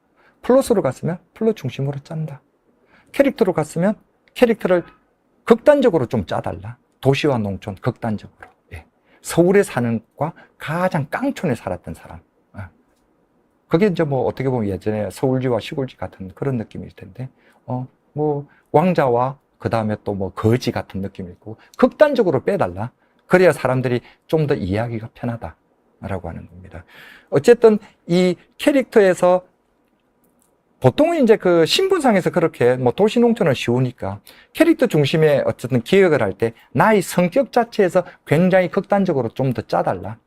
플롯으로 갔으면 플롯 중심으로 짠다. 캐릭터로 갔으면 캐릭터를 극단적으로 좀 짜달라. 도시와 농촌 극단적으로. 서울에 사는 것과 가장 깡촌에 살았던 사람. 그게 이제 뭐 어떻게 보면 예전에 서울지와 시골지 같은 그런 느낌일 텐데, 뭐 왕자와 그 다음에 또 뭐 거지 같은 느낌이 있고, 극단적으로 빼달라. 그래야 사람들이 좀 더 이해하기가 편하다라고 하는 겁니다. 어쨌든 이 캐릭터에서 보통은 이제 그 신분상에서 그렇게 뭐 도시 농촌은 쉬우니까 캐릭터 중심의 어쨌든 기획을 할 때 나의 성격 자체에서 굉장히 극단적으로 좀 더 짜달라.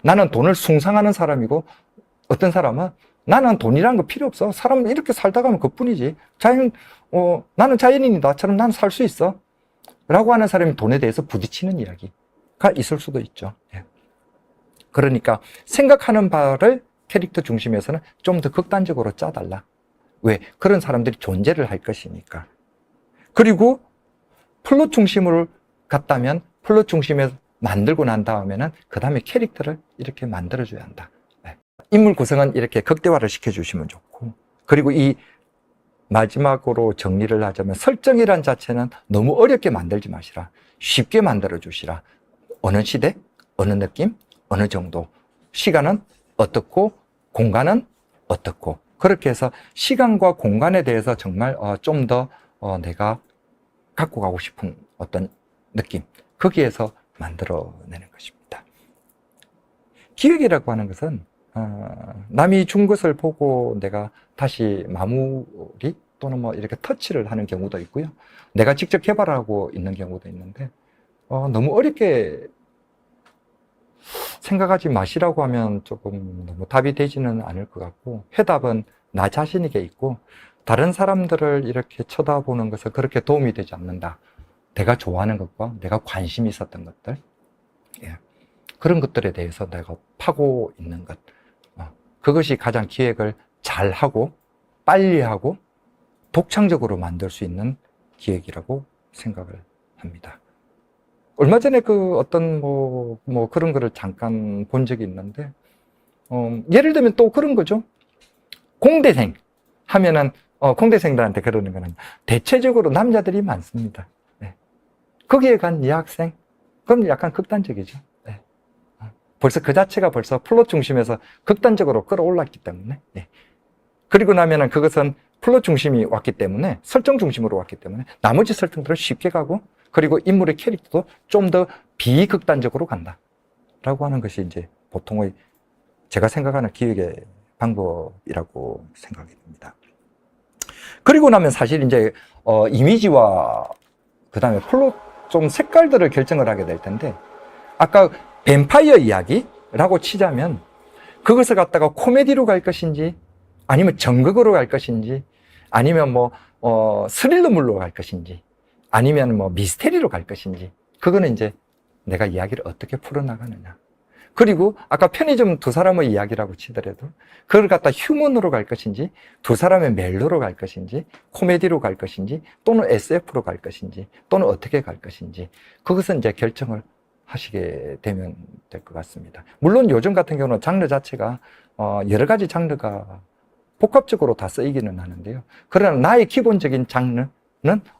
나는 돈을 숭상하는 사람이고, 어떤 사람은 나는 돈이라는 거 필요 없어. 사람은 이렇게 살다 가면 그뿐이지. 나는 자연인이다처럼 난 살 수 있어. 라고 하는 사람이 돈에 대해서 부딪히는 이야기가 있을 수도 있죠. 그러니까 생각하는 바를 캐릭터 중심에서는 좀 더 극단적으로 짜달라. 왜? 그런 사람들이 존재를 할 것이니까. 그리고 플롯 중심으로 갔다면 플롯 중심에서 만들고 난 다음에는 그 다음에 캐릭터를 이렇게 만들어줘야 한다. 인물 구성은 이렇게 극대화를 시켜주시면 좋고, 그리고 이 마지막으로 정리를 하자면 설정이란 자체는 너무 어렵게 만들지 마시라. 쉽게 만들어 주시라. 어느 시대, 어느 느낌, 어느 정도, 시간은 어떻고 공간은 어떻고, 그렇게 해서 시간과 공간에 대해서 정말 좀 더 내가 갖고 가고 싶은 어떤 느낌, 거기에서 만들어내는 것입니다. 기획이라고 하는 것은 남이 준 것을 보고 내가 다시 마무리 또는 뭐 이렇게 터치를 하는 경우도 있고요. 내가 직접 개발하고 있는 경우도 있는데, 너무 어렵게 생각하지 마시라고 하면 조금 너무 답이 되지는 않을 것 같고, 해답은 나 자신에게 있고, 다른 사람들을 이렇게 쳐다보는 것은 그렇게 도움이 되지 않는다. 내가 좋아하는 것과 내가 관심이 있었던 것들, 그런 것들에 대해서 내가 파고 있는 것, 그것이 가장 기획을 잘하고 빨리 하고 독창적으로 만들 수 있는 기획이라고 생각을 합니다. 얼마 전에 그 어떤 뭐 그런 거를 잠깐 본 적이 있는데, 예를 들면 또 그런 거죠. 공대생 하면은 공대생들한테 그러는 거는 대체적으로 남자들이 많습니다. 거기에 간 여학생, 그건 약간 극단적이죠. 벌써 그 자체가 벌써 플롯 중심에서 극단적으로 끌어올랐기 때문에, 그리고 나면은 그것은 플롯 중심이 왔기 때문에, 설정 중심으로 왔기 때문에 나머지 설정들은 쉽게 가고, 그리고 인물의 캐릭터도 좀 더 비극단적으로 간다 라고 하는 것이 이제 보통의 제가 생각하는 기획의 방법이라고 생각이 듭니다. 그리고 나면 사실 이제 이미지와 그 다음에 플롯 좀 색깔들을 결정을 하게 될 텐데, 아까 뱀파이어 이야기라고 치자면 그것을 갖다가 코미디로 갈 것인지, 아니면 정극으로 갈 것인지, 아니면 뭐 스릴러물로 갈 것인지, 아니면 뭐 미스테리로 갈 것인지, 그거는 이제 내가 이야기를 어떻게 풀어나가느냐. 그리고 아까 편의점 두 사람의 이야기라고 치더라도 그걸 갖다 휴먼으로 갈 것인지, 두 사람의 멜로로 갈 것인지, 코미디로 갈 것인지, 또는 SF로 갈 것인지, 또는 어떻게 갈 것인지, 그것은 이제 결정을 하시게 되면 될 것 같습니다. 물론 요즘 같은 경우는 장르 자체가 여러 가지 장르가 복합적으로 다 쓰이기는 하는데요. 그러나 나의 기본적인 장르는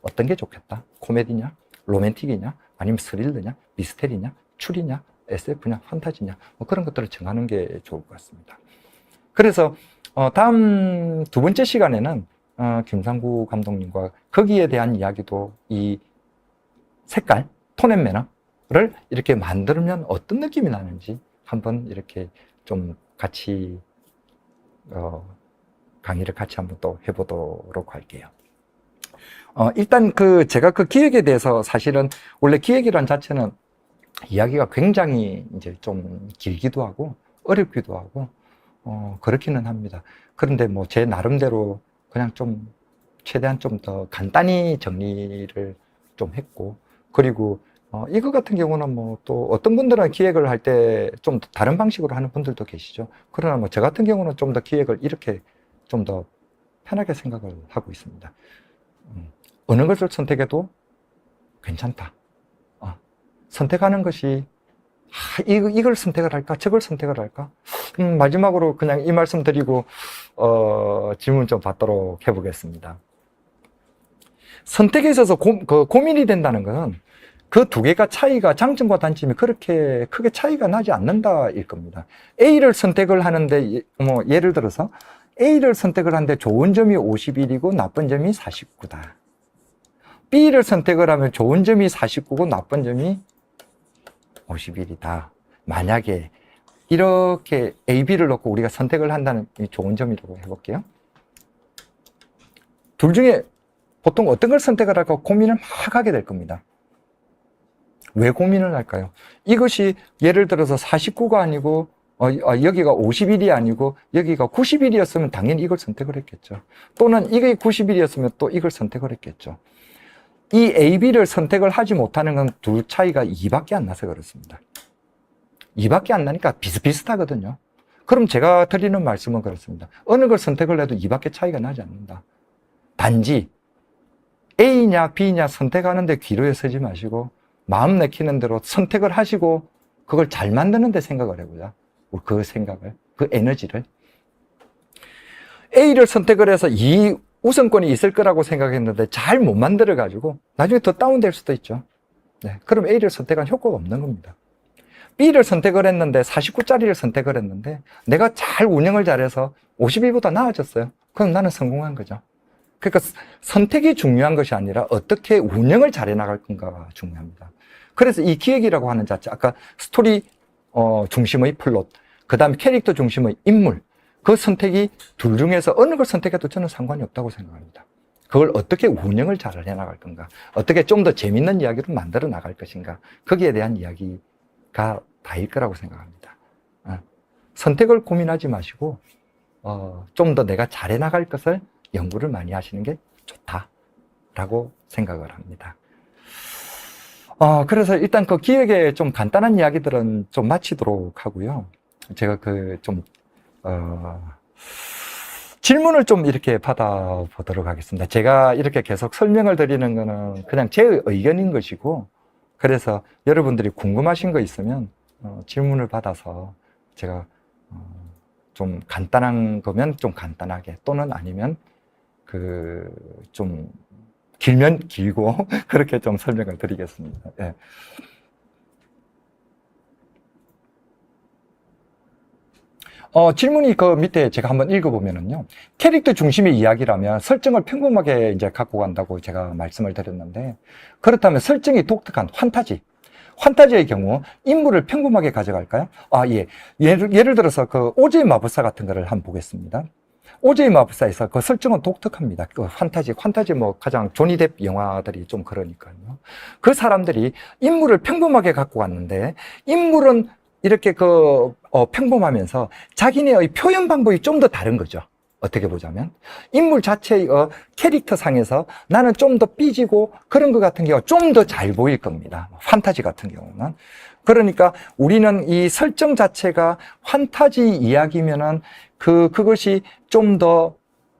어떤 게 좋겠다? 코미디냐? 로맨틱이냐? 아니면 스릴러냐? 미스테리냐? 추리냐? SF냐? 판타지냐? 뭐 그런 것들을 정하는 게 좋을 것 같습니다. 그래서 다음 두 번째 시간에는 김상구 감독님과 거기에 대한 이야기도, 이 색깔, 톤 앤 매너를 이렇게 만들면 어떤 느낌이 나는지 한번 이렇게 좀 같이 강의를 같이 한번 또 해보도록 할게요. 일단 제가 그 기획에 대해서, 사실은 원래 기획이란 자체는 이야기가 굉장히 이제 좀 길기도 하고 어렵기도 하고 그렇기는 합니다. 그런데 뭐 제 나름대로 그냥 좀 최대한 좀 더 간단히 정리를 좀 했고, 그리고 이거 같은 경우는 뭐 또 어떤 분들은 기획을 할 때 좀 다른 방식으로 하는 분들도 계시죠. 그러나 뭐 저 같은 경우는 좀 더 기획을 이렇게 좀 더 편하게 생각을 하고 있습니다. 어느 것을 선택해도 괜찮다. 선택하는 것이 이걸 선택을 할까 저걸 선택을 할까. 마지막으로 그냥 이 말씀 드리고 질문 좀 받도록 해보겠습니다. 선택에 있어서 고민이 된다는 것은 그 두 개가 차이가, 장점과 단점이 그렇게 크게 차이가 나지 않는다일 겁니다. A를 선택을 하는데, 뭐 예를 들어서 A를 선택을 하는데 좋은 점이 51이고 나쁜 점이 49다. B를 선택을 하면 좋은 점이 49고 나쁜 점이 51이다. 만약에 이렇게 A, B를 놓고 우리가 선택을 한다는 좋은 점이라고 해볼게요. 둘 중에 보통 어떤 걸 선택을 할까 고민을 막 하게 될 겁니다. 왜 고민을 할까요? 이것이 예를 들어서 49가 아니고 여기가 51이 아니고 여기가 91이었으면 당연히 이걸 선택을 했겠죠. 또는 이게 91이었으면 또 이걸 선택을 했겠죠. 이 A, B를 선택을 하지 못하는 건 둘 차이가 2밖에 안 나서 그렇습니다. 2밖에 안 나니까 비슷비슷하거든요. 그럼 제가 드리는 말씀은 그렇습니다. 어느 걸 선택을 해도 2밖에 차이가 나지 않는다. 단지 A냐 B냐 선택하는데 귀로에 서지 마시고 마음 내키는 대로 선택을 하시고 그걸 잘 만드는 데 생각을 해보자. 그 생각을, 그 에너지를. A를 선택을 해서 이 우선권이 있을 거라고 생각했는데 잘 못 만들어 가지고 나중에 더 다운될 수도 있죠. 네, 그럼 A를 선택한 효과가 없는 겁니다. B를 선택을 했는데 49짜리를 선택을 했는데 내가 잘 운영을 잘해서 51보다 나아졌어요. 그럼 나는 성공한 거죠. 그러니까 선택이 중요한 것이 아니라 어떻게 운영을 잘해 나갈 건가가 중요합니다. 그래서 이 기획이라고 하는 자체, 아까 스토리 중심의 플롯, 그 다음에 캐릭터 중심의 인물, 그 선택이 둘 중에서 어느 걸 선택해도 저는 상관이 없다고 생각합니다. 그걸 어떻게 운영을 잘 해나갈 건가, 어떻게 좀 더 재밌는 이야기로 만들어 나갈 것인가, 거기에 대한 이야기가 다일 거라고 생각합니다. 선택을 고민하지 마시고 좀 더 내가 잘 해나갈 것을 연구를 많이 하시는 게 좋다라고 생각을 합니다. 그래서 일단 그 기획에 좀 간단한 이야기들은 좀 마치도록 하고요. 제가 질문을 좀 이렇게 받아보도록 하겠습니다. 제가 이렇게 계속 설명을 드리는 거는 그냥 제 의견인 것이고, 그래서 여러분들이 궁금하신 거 있으면 질문을 받아서 제가 좀 간단한 거면 좀 간단하게, 또는 아니면 좀 길면 길고 그렇게 좀 설명을 드리겠습니다. 예. 질문이 그 밑에 제가 한번 읽어보면은요. 캐릭터 중심의 이야기라면 설정을 평범하게 이제 갖고 간다고 제가 말씀을 드렸는데, 그렇다면 설정이 독특한 환타지의 경우 인물을 평범하게 가져갈까요? 예. 예를 들어서 그 오즈의 마법사 같은 거를 한번 보겠습니다. 오즈의 마법사에서 그 설정은 독특합니다. 그 환타지 뭐 가장 조니 뎁 영화들이 좀 그러니까요. 그 사람들이 인물을 평범하게 갖고 왔는데, 인물은 이렇게 평범하면서 자기네의 표현 방법이 좀 더 다른 거죠. 어떻게 보자면 인물 자체의 캐릭터 상에서 나는 좀 더 삐지고 그런 것 같은 경우가 좀 더 잘 보일 겁니다. 판타지 같은 경우는. 그러니까 우리는 이 설정 자체가 판타지 이야기면은 그것이 좀 더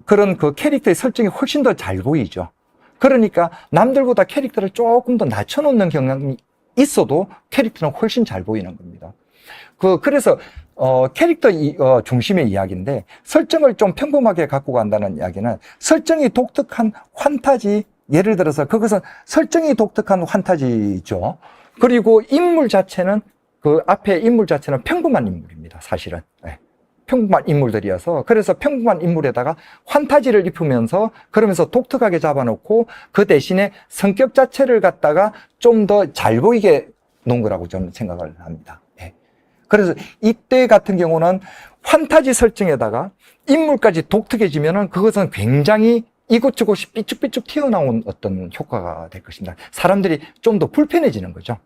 그런 그 캐릭터의 설정이 훨씬 더 잘 보이죠. 그러니까 남들보다 캐릭터를 조금 더 낮춰놓는 경향이 있어도 캐릭터는 훨씬 잘 보이는 겁니다. 그래서 캐릭터 중심의 이야기인데, 설정을 좀 평범하게 갖고 간다는 이야기는 설정이 독특한 환타지, 예를 들어서 그것은 설정이 독특한 환타지죠. 그리고 인물 자체는, 그 앞에 인물 자체는 평범한 인물입니다, 사실은. 네. 평범한 인물들이어서, 그래서 평범한 인물에다가 환타지를 입히면서 그러면서 독특하게 잡아놓고 그 대신에 성격 자체를 갖다가 좀 더 잘 보이게 놓은 거라고 저는 생각을 합니다. 네. 그래서 이때 같은 경우는 환타지 설정에다가 인물까지 독특해지면은 그것은 굉장히 이곳저곳이 삐쭉삐쭉 튀어나온 어떤 효과가 될 것입니다. 사람들이 좀 더 불편해지는 거죠.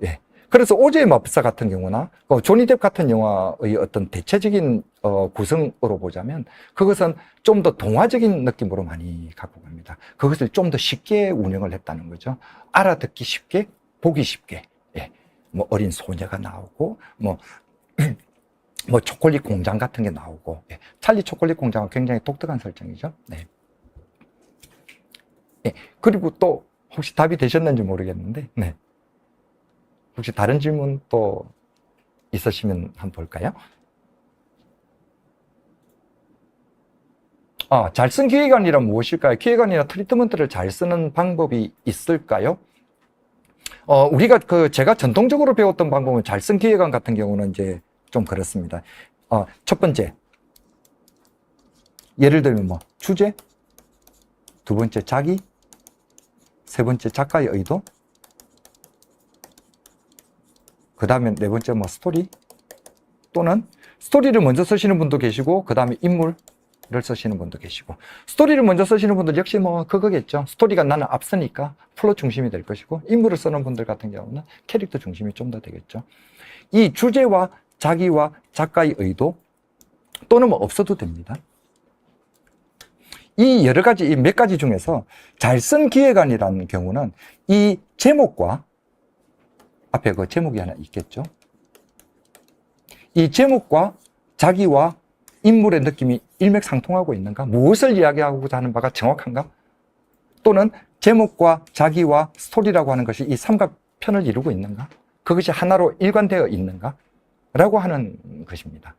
예. 그래서 오즈의 마법사 같은 경우나 조니 뎁 같은 영화의 어떤 대체적인 구성으로 보자면 그것은 좀 더 동화적인 느낌으로 많이 갖고 갑니다. 그것을 좀 더 쉽게 운영을 했다는 거죠. 알아듣기 쉽게, 보기 쉽게. 예. 뭐 어린 소녀가 나오고 뭐 초콜릿 공장 같은 게 나오고, 예. 찰리 초콜릿 공장은 굉장히 독특한 설정이죠. 네. 예. 그리고 또 혹시 답이 되셨는지 모르겠는데, 네. 혹시 다른 질문 또 있으시면 한번 볼까요? 잘 쓴 기획안이란 무엇일까요? 기획안이나 트리트먼트를 잘 쓰는 방법이 있을까요? 우리가 제가 전통적으로 배웠던 방법은 잘 쓴 기획안 같은 경우는 이제 좀 그렇습니다. 첫 번째, 예를 들면 뭐, 주제, 두 번째, 자기, 세 번째, 작가의 의도, 그 다음에 네 번째, 뭐, 스토리, 또는 스토리를 먼저 쓰시는 분도 계시고, 그 다음에 인물을 쓰시는 분도 계시고, 스토리를 먼저 쓰시는 분들 역시 뭐, 그거겠죠. 스토리가 나는 앞서니까 플롯 중심이 될 것이고, 인물을 쓰는 분들 같은 경우는 캐릭터 중심이 좀 더 되겠죠. 이 주제와 자기와 작가의 의도, 또는 뭐, 없어도 됩니다. 이 여러 가지, 이 몇 가지 중에서 잘 쓴 기획안이라는 경우는 이 제목과 앞에 그 제목이 하나 있겠죠. 이 제목과 자기와 인물의 느낌이 일맥상통하고 있는가? 무엇을 이야기하고자 하는 바가 정확한가? 또는 제목과 자기와 스토리라고 하는 것이 이 삼각편을 이루고 있는가? 그것이 하나로 일관되어 있는가? 라고 하는 것입니다.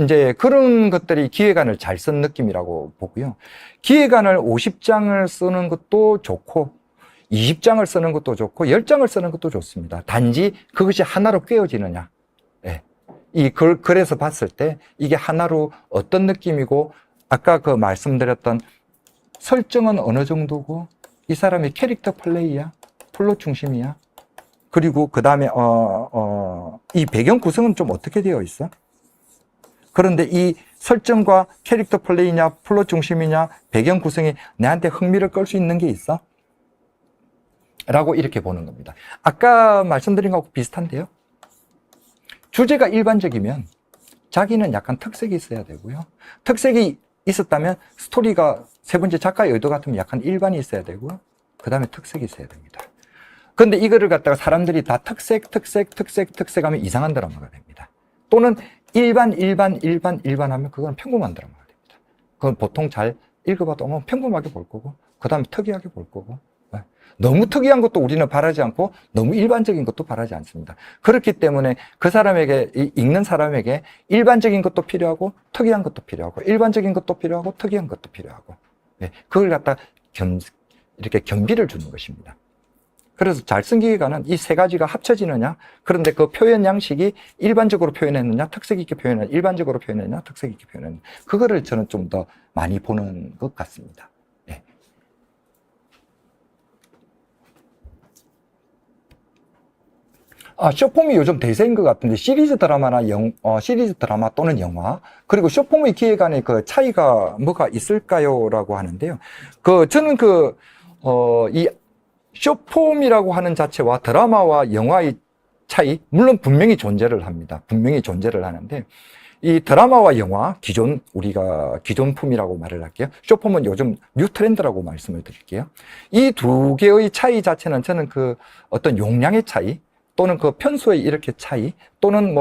이제 그런 것들이 기획안을 잘 쓴 느낌이라고 보고요. 기획안을 50장을 쓰는 것도 좋고, 20장을 쓰는 것도 좋고, 10장을 쓰는 것도 좋습니다. 단지 그것이 하나로 꿰어지느냐. 예. 그래서 봤을 때 이게 하나로 어떤 느낌이고, 아까 그 말씀드렸던 설정은 어느 정도고, 이 사람의 캐릭터 플레이야, 플롯 중심이야. 그리고 그 다음에, 이 배경 구성은 좀 어떻게 되어 있어? 그런데 이 설정과 캐릭터 플레이냐, 플롯 중심이냐, 배경 구성이 내한테 흥미를 끌 수 있는 게 있어? 라고 이렇게 보는 겁니다. 아까 말씀드린 거하고 비슷한데요. 주제가 일반적이면 자기는 약간 특색이 있어야 되고요. 특색이 있었다면 스토리가 세 번째 작가의 의도 같으면 약간 일반이 있어야 되고요. 그 다음에 특색이 있어야 됩니다. 그런데 이거를 갖다가 사람들이 다 특색 하면 이상한 드라마가 됩니다. 또는 일반 하면 그건 평범한 드라마가 됩니다. 그건 보통 잘 읽어봐도 뭐 평범하게 볼 거고, 그 다음에 특이하게 볼 거고, 너무 특이한 것도 우리는 바라지 않고 너무 일반적인 것도 바라지 않습니다. 그렇기 때문에 그 사람에게, 읽는 사람에게 일반적인 것도 필요하고 특이한 것도 필요하고, 일반적인 것도 필요하고 특이한 것도 필요하고, 그걸 갖다 이렇게 겸비를 주는 것입니다. 그래서 잘 쓴 기획안은 이 세 가지가 합쳐지느냐, 그런데 그 표현 양식이 일반적으로 표현했느냐, 특색 있게 표현했느냐, 일반적으로 표현했느냐, 특색 있게 표현했느냐, 그거를 저는 좀 더 많이 보는 것 같습니다. 네. 숏폼이 요즘 대세인 것 같은데, 시리즈 드라마 또는 영화, 그리고 숏폼의 기획안의 그 차이가 뭐가 있을까요? 라고 하는데요. 저는 이 숏폼이라고 하는 자체와 드라마와 영화의 차이, 물론 분명히 존재를 합니다. 분명히 존재를 하는데, 이 드라마와 영화, 우리가 기존품이라고 말을 할게요. 숏폼은 요즘 뉴 트렌드라고 말씀을 드릴게요. 이 두 개의 차이 자체는 저는 어떤 용량의 차이, 또는 편수의 이렇게 차이, 또는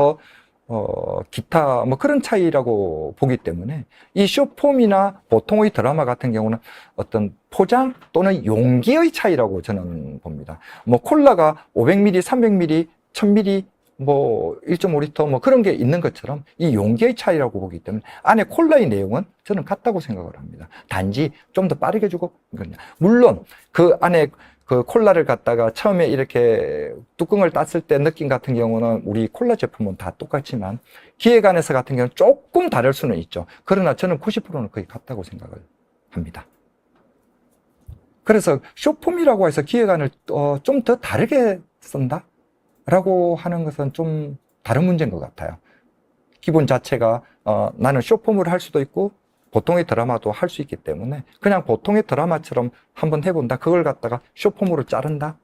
기타, 그런 차이라고 보기 때문에 이 숏폼이나 보통의 드라마 같은 경우는 어떤 포장 또는 용기의 차이라고 저는 봅니다. 콜라가 500ml, 300ml, 1000ml, 1.5L 그런 게 있는 것처럼 이 용기의 차이라고 보기 때문에 안에 콜라의 내용은 저는 같다고 생각을 합니다. 단지 좀 더 빠르게 주고, 물론 그 안에 콜라를 갖다가 처음에 이렇게 뚜껑을 땄을 때 느낌 같은 경우는 우리 콜라 제품은 다 똑같지만 기획안에서 같은 경우는 조금 다를 수는 있죠. 그러나 저는 90%는 거의 같다고 생각을 합니다. 그래서 숏폼이라고 해서 기획안을 좀 더 다르게 쓴다? 라고 하는 것은 좀 다른 문제인 것 같아요. 기본 자체가 나는 숏폼을 할 수도 있고 보통의 드라마도 할 수 있기 때문에 그냥 보통의 드라마처럼 한번 해본다. 그걸 갖다가 숏폼으로 자른다.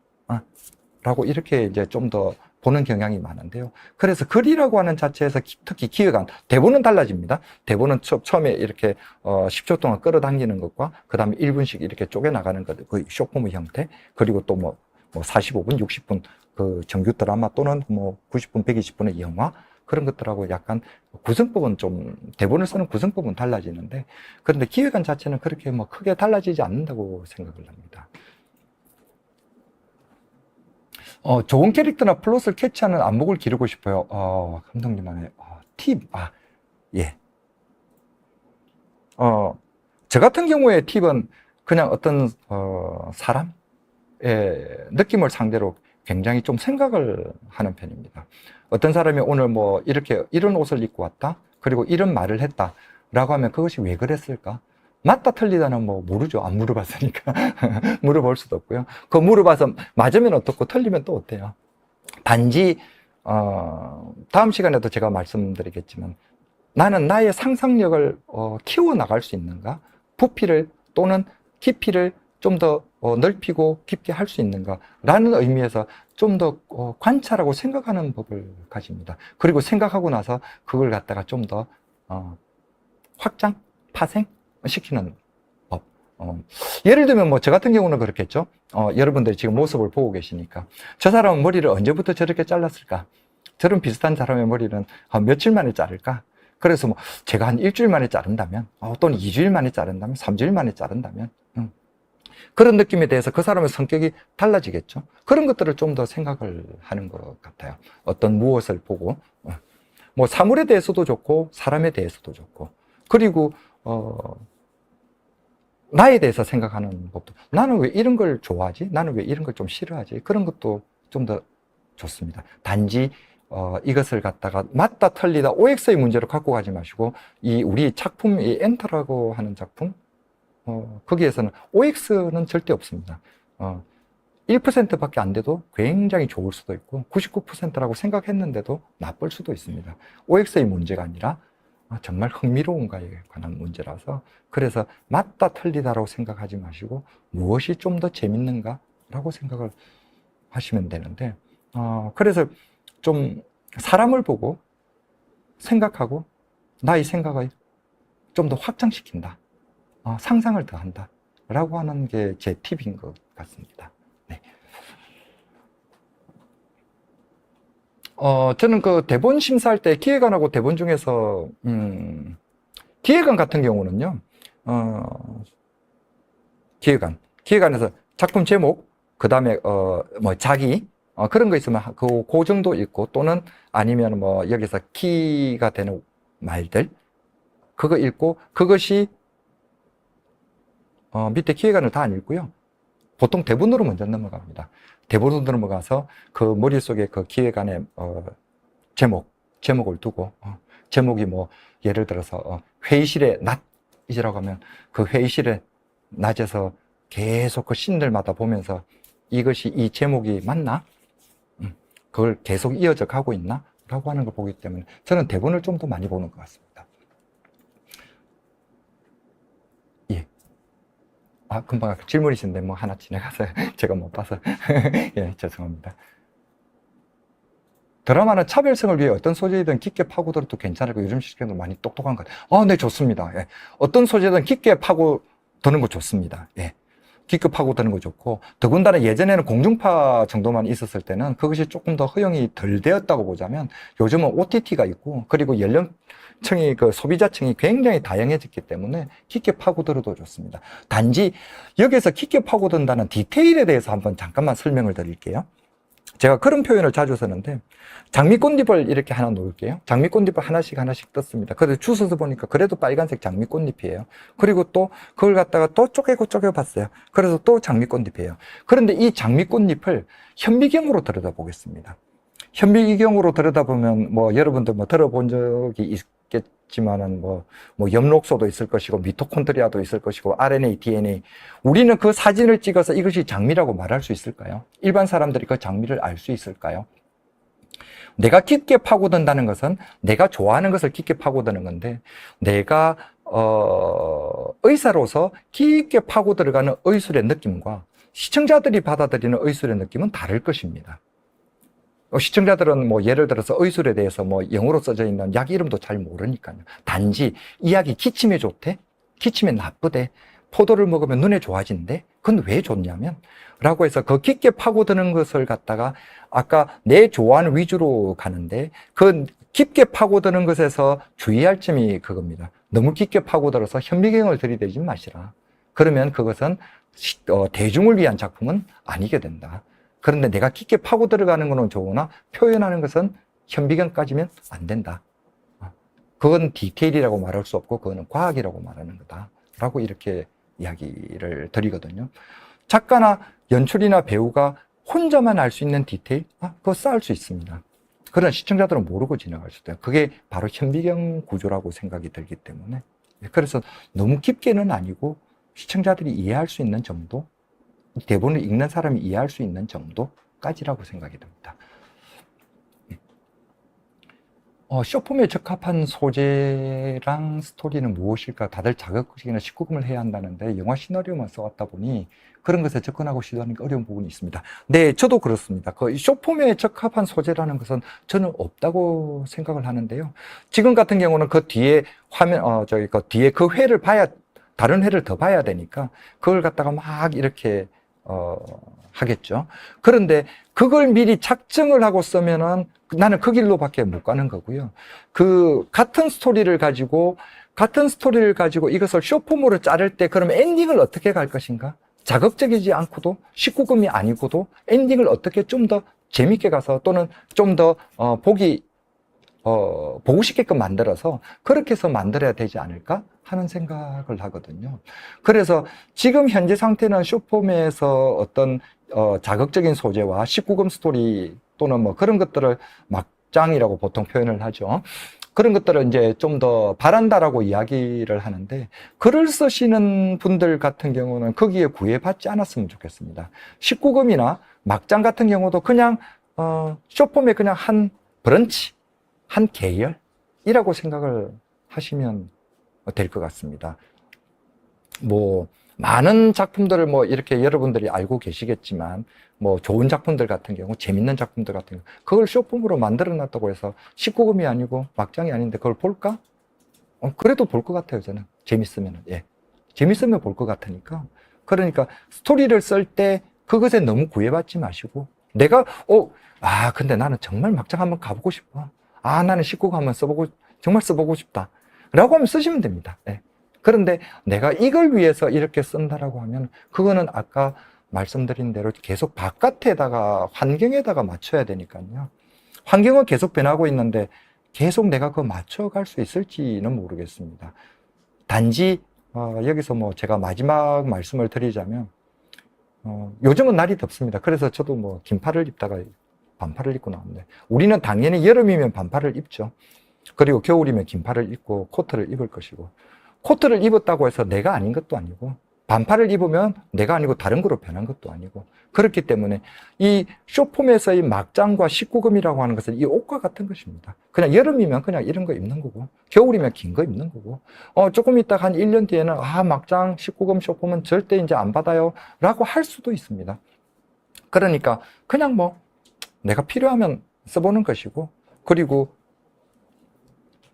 라고 이렇게 이제 좀 더 보는 경향이 많은데요. 그래서 글이라고 하는 자체에서 특히 기획안, 대본은 달라집니다. 대본은 처음에 이렇게 10초 동안 끌어당기는 것과 그 다음에 1분씩 이렇게 쪼개나가는 것, 그 쇼폼의 형태, 그리고 또 뭐 45분, 60분 그 정규 드라마 또는 뭐 90분, 120분의 영화, 그런 것들하고 약간 구성법은 좀, 대본을 쓰는 구성법은 달라지는데, 그런데 기획안 자체는 그렇게 뭐 크게 달라지지 않는다고 생각을 합니다. 좋은 캐릭터나 플롯을 캐치하는 안목을 기르고 싶어요. 감독님만의 팁, 예. 저 같은 경우에 팁은 그냥 어떤, 사람의 느낌을 상대로 굉장히 좀 생각을 하는 편입니다. 어떤 사람이 오늘 뭐 이렇게 이런 옷을 입고 왔다, 그리고 이런 말을 했다 라고 하면 그것이 왜 그랬을까? 맞다 틀리다는 뭐 모르죠. 안 물어봤으니까. 물어볼 수도 없고요. 그거 물어봐서 맞으면 어떻고 틀리면 또 어때요? 단지 다음 시간에도 제가 말씀드리겠지만, 나는 나의 상상력을 키워나갈 수 있는가? 부피를 또는 깊이를 좀 더 넓히고 깊게 할 수 있는가? 라는 의미에서 좀 더 관찰하고 생각하는 법을 가집니다. 그리고 생각하고 나서 그걸 갖다가 좀 더 확장, 파생시키는 법. 예를 들면 뭐 저 같은 경우는 그렇겠죠. 여러분들이 지금 모습을 보고 계시니까 저 사람은 머리를 언제부터 저렇게 잘랐을까? 저런 비슷한 사람의 머리는 며칠 만에 자를까? 그래서 뭐 제가 한 일주일 만에 자른다면, 또는 2주일 만에 자른다면, 3주일 만에 자른다면, 그런 느낌에 대해서 그 사람의 성격이 달라지겠죠. 그런 것들을 좀 더 생각을 하는 것 같아요. 어떤 무엇을 보고, 뭐 사물에 대해서도 좋고 사람에 대해서도 좋고, 그리고 나에 대해서 생각하는 법도, 나는 왜 이런 걸 좋아하지? 나는 왜 이런 걸 좀 싫어하지? 그런 것도 좀 더 좋습니다. 단지 이것을 갖다가 맞다 틀리다 OX의 문제로 갖고 가지 마시고, 이 우리 작품, 이 엔터라고 하는 작품, 거기에서는 OX는 절대 없습니다. 1%밖에 안 돼도 굉장히 좋을 수도 있고 99%라고 생각했는데도 나쁠 수도 있습니다. OX의 문제가 아니라 정말 흥미로운가에 관한 문제라서, 그래서 맞다 틀리다라고 생각하지 마시고 무엇이 좀 더 재밌는가 라고 생각을 하시면 되는데, 그래서 좀 사람을 보고 생각하고 나의 생각을 좀 더 확장시킨다, 상상을 더 한다 라고 하는 게 제 팁인 것 같습니다. 네. 저는 그 대본 심사할 때 기획안하고 대본 중에서 기획안 같은 경우는요, 기획안에서 작품 제목, 그 다음에 뭐 자기, 그런 거 있으면 그 정도 읽고, 또는 아니면 뭐 여기서 키가 되는 말들, 그거 읽고, 그것이 밑에 기획안을 다 안 읽고요, 보통 대본으로 먼저 넘어갑니다. 대본으로 넘어가서 그 머릿속에 그 기획안에 제목을 두고, 제목이 뭐 예를 들어서 회의실의 낮이라고 하면 그 회의실의 낮에서 계속 그 씬들마다 보면서 이것이 이 제목이 맞나? 그걸 계속 이어져 가고 있나? 라고 하는 걸 보기 때문에 저는 대본을 좀 더 많이 보는 것 같습니다. 예. 금방 질문이신데 뭐 하나 지나가서 제가 못 봐서 예, 죄송합니다. 드라마는 차별성을 위해 어떤 소재이든 깊게 파고들어도 괜찮을까? 요즘 시간도 많이 똑똑한 것 같아요. 네, 좋습니다. 예. 어떤 소재든 깊게 파고드는 거 좋습니다. 예. 깊게 파고드는 거 좋고, 더군다나 예전에는 공중파 정도만 있었을 때는 그것이 조금 더 허용이 덜 되었다고 보자면, 요즘은 OTT가 있고, 그리고 연령층이, 그 소비자층이 굉장히 다양해졌기 때문에 깊게 파고들어도 좋습니다. 단지 여기서 깊게 파고든다는 디테일에 대해서 한번 잠깐만 설명을 드릴게요. 제가 그런 표현을 자주 쓰는데, 장미꽃잎을 이렇게 하나 놓을게요. 장미꽃잎을 하나씩 떴습니다. 그래서 주워서 보니까 그래도 빨간색 장미꽃잎이에요. 그리고 또 그걸 갖다가 또 쪼개고 봤어요. 그래서 또 장미꽃잎이에요. 그런데 이 장미꽃잎을 현미경으로 들여다보겠습니다. 현미경으로 들여다보면 뭐 여러분들 뭐 들어본 적이 있겠지만은 뭐 엽록소도 있을 것이고 미토콘드리아도 있을 것이고 RNA, DNA. 우리는 그 사진을 찍어서 이것이 장미라고 말할 수 있을까요? 일반 사람들이 그 장미를 알 수 있을까요? 내가 깊게 파고든다는 것은 내가 좋아하는 것을 깊게 파고드는 건데, 내가 의사로서 깊게 파고 들어가는 의술의 느낌과 시청자들이 받아들이는 의술의 느낌은 다를 것입니다. 시청자들은 뭐 예를 들어서 의술에 대해서 뭐 영어로 써져 있는 약 이름도 잘 모르니까요. 단지 이 약이 기침에 좋대, 기침에 나쁘대, 포도를 먹으면 눈에 좋아진대. 그건 왜 좋냐면 라고 해서 그 깊게 파고드는 것을 갖다가 아까 내 좋아하는 위주로 가는데 그 깊게 파고드는 것에서 주의할 점이 그겁니다. 너무 깊게 파고들어서 현미경을 들이대지 마시라. 그러면 그것은 대중을 위한 작품은 아니게 된다. 그런데 내가 깊게 파고 들어가는 것은 좋으나 표현하는 것은 현미경까지면 안 된다. 그건 디테일이라고 말할 수 없고 그거는 과학이라고 말하는 거다. 라고 이렇게 이야기를 드리거든요. 작가나 연출이나 배우가 혼자만 알 수 있는 디테일? 그거 쌓을 수 있습니다. 그런 시청자들은 모르고 지나갈 수 있어요. 그게 바로 현미경 구조라고 생각이 들기 때문에. 그래서 너무 깊게는 아니고 시청자들이 이해할 수 있는 정도, 대본을 읽는 사람이 이해할 수 있는 정도까지라고 생각이 듭니다. 쇼폼에 적합한 소재랑 스토리는 무엇일까? 다들 자격증이나 19금을 해야 한다는데 영화 시나리오만 써왔다 보니 그런 것에 접근하고 시도하는 게 어려운 부분이 있습니다. 네, 저도 그렇습니다. 그 쇼폼에 적합한 소재라는 것은 저는 없다고 생각을 하는데요. 지금 같은 경우는 그 뒤에 화면, 그 뒤에 그 회를 봐야, 다른 회를 더 봐야 되니까 그걸 갖다가 막 이렇게, 하겠죠. 그런데 그걸 미리 작정을 하고 쓰면은 나는 그 길로밖에 못 가는 거고요. 같은 스토리를 가지고 이것을 쇼폼으로 자를 때 그러면 엔딩을 어떻게 갈 것인가? 자극적이지 않고도 19금이 아니고도 엔딩을 어떻게 좀 더 재밌게 가서 또는 좀 더 보고 싶게끔 만들어서 그렇게 해서 만들어야 되지 않을까 하는 생각을 하거든요. 그래서 지금 현재 상태는 쇼폼에서 어떤 자극적인 소재와 19금 스토리 또는 뭐 그런 것들을 막장이라고 보통 표현을 하죠. 그런 것들을 이제 좀 더 바란다라고 이야기를 하는데 글을 쓰시는 분들 같은 경우는 거기에 구애받지 않았으면 좋겠습니다. 19금이나 막장 같은 경우도 그냥 쇼폼의 그냥 한 브런치, 한 계열이라고 생각을 하시면 될 것 같습니다. 뭐 많은 작품들을 뭐 이렇게 여러분들이 알고 계시겠지만 뭐 좋은 작품들 같은 경우, 재밌는 작품들 같은 경우 그걸 쇼폼으로 만들어 놨다고 해서 19금이 아니고 막장이 아닌데 그걸 볼까? 그래도 볼 것 같아요. 저는 재밌으면. 예, 재밌으면 볼 것 같으니까. 그러니까 스토리를 쓸 때 그것에 너무 구애받지 마시고 내가 근데 나는 정말 막장 한번 가보고 싶어. 나는 19금 한번 정말 써보고 싶다 라고 하면 쓰시면 됩니다. 예. 그런데 내가 이걸 위해서 이렇게 쓴다라고 하면 그거는 아까 말씀드린 대로 계속 바깥에다가 환경에다가 맞춰야 되니까요. 환경은 계속 변하고 있는데 계속 내가 그거 맞춰갈 수 있을지는 모르겠습니다. 단지 여기서 뭐 제가 마지막 말씀을 드리자면 요즘은 날이 덥습니다. 그래서 저도 뭐 긴팔을 입다가 반팔을 입고 나오는데 우리는 당연히 여름이면 반팔을 입죠. 그리고 겨울이면 긴팔을 입고 코트를 입을 것이고 코트를 입었다고 해서 내가 아닌 것도 아니고 반팔을 입으면 내가 아니고 다른 거로 변한 것도 아니고 그렇기 때문에 이 쇼폼에서의 막장과 19금이라고 하는 것은 이 옷과 같은 것입니다. 그냥 여름이면 그냥 이런 거 입는 거고 겨울이면 긴 거 입는 거고 조금 있다가 한 1년 뒤에는 막장 19금 쇼폼은 절대 이제 안 받아요 라고 할 수도 있습니다. 그러니까 그냥 뭐 내가 필요하면 써보는 것이고 그리고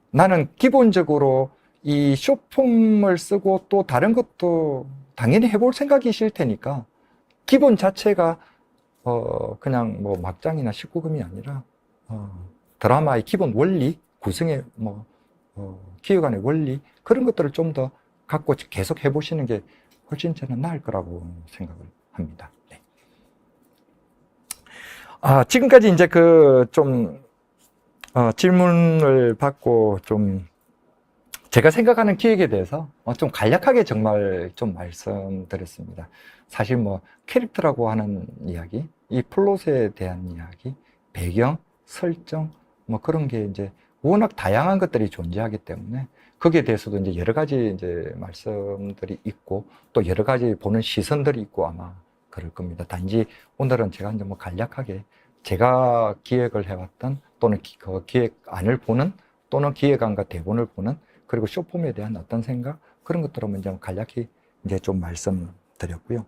나는 기본적으로 이 쇼폼을 쓰고 또 다른 것도 당연히 해볼 생각이실 테니까 기본 자체가 그냥 뭐 막장이나 19금이 아니라 드라마의 기본 원리, 구성의 뭐 기획안의 원리 그런 것들을 좀 더 갖고 계속 해보시는 게 훨씬 저는 나을 거라고 생각을 합니다. 네. 지금까지 이제 질문을 받고 제가 생각하는 기획에 대해서 좀 간략하게 정말 좀 말씀드렸습니다. 사실 뭐 캐릭터라고 하는 이야기, 이 플롯에 대한 이야기, 배경, 설정, 뭐 그런 게 이제 워낙 다양한 것들이 존재하기 때문에 거기에 대해서도 이제 여러 가지 이제 말씀들이 있고 또 여러 가지 보는 시선들이 있고 아마 그럴 겁니다. 단지 오늘은 제가 이제 뭐 간략하게 제가 기획을 해왔던 또는 그 기획안을 보는 또는 기획안과 대본을 보는 그리고 쇼폼에 대한 어떤 생각 그런 것들을 먼저 간략히 이제 좀 말씀드렸고요.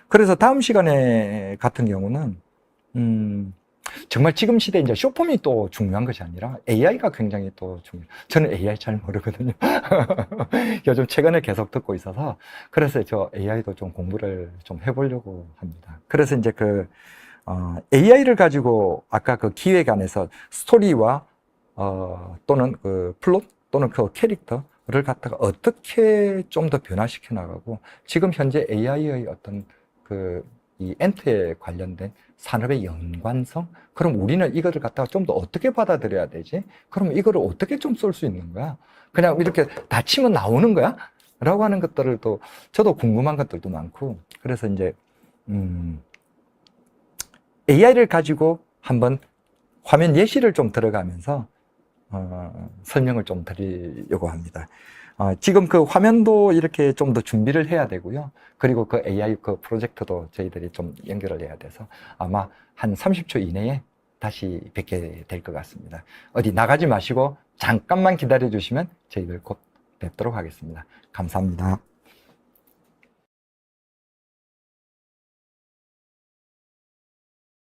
그래서 다음 시간에 같은 경우는 정말 지금 시대에 이제 쇼폼이 또 중요한 것이 아니라 AI가 굉장히 또 중요해요. 저는 AI 잘 모르거든요. 요즘 최근에 계속 듣고 있어서 그래서 저 AI도 좀 공부를 좀 해보려고 합니다. 그래서 이제 AI를 가지고 아까 그 기획 안에서 스토리와 또는 그 플롯 또는 그 캐릭터를 갖다가 어떻게 좀 더 변화시켜 나가고 지금 현재 AI의 어떤 이 엔터에 관련된 산업의 연관성? 그럼 우리는 이거를 갖다가 좀 더 어떻게 받아들여야 되지? 그럼 이거를 어떻게 좀 쓸 수 있는 거야? 그냥 이렇게 다 치면 나오는 거야? 라고 하는 것들을 또 저도 궁금한 것들도 많고 그래서 이제 AI를 가지고 한번 화면 예시를 좀 들어가면서 설명을 좀 드리려고 합니다. 지금 그 화면도 이렇게 좀 더 준비를 해야 되고요. 그리고 그 AI 그 프로젝트도 저희들이 좀 연결을 해야 돼서 아마 한 30초 이내에 다시 뵙게 될 것 같습니다. 어디 나가지 마시고 잠깐만 기다려 주시면 저희들 곧 뵙도록 하겠습니다. 감사합니다.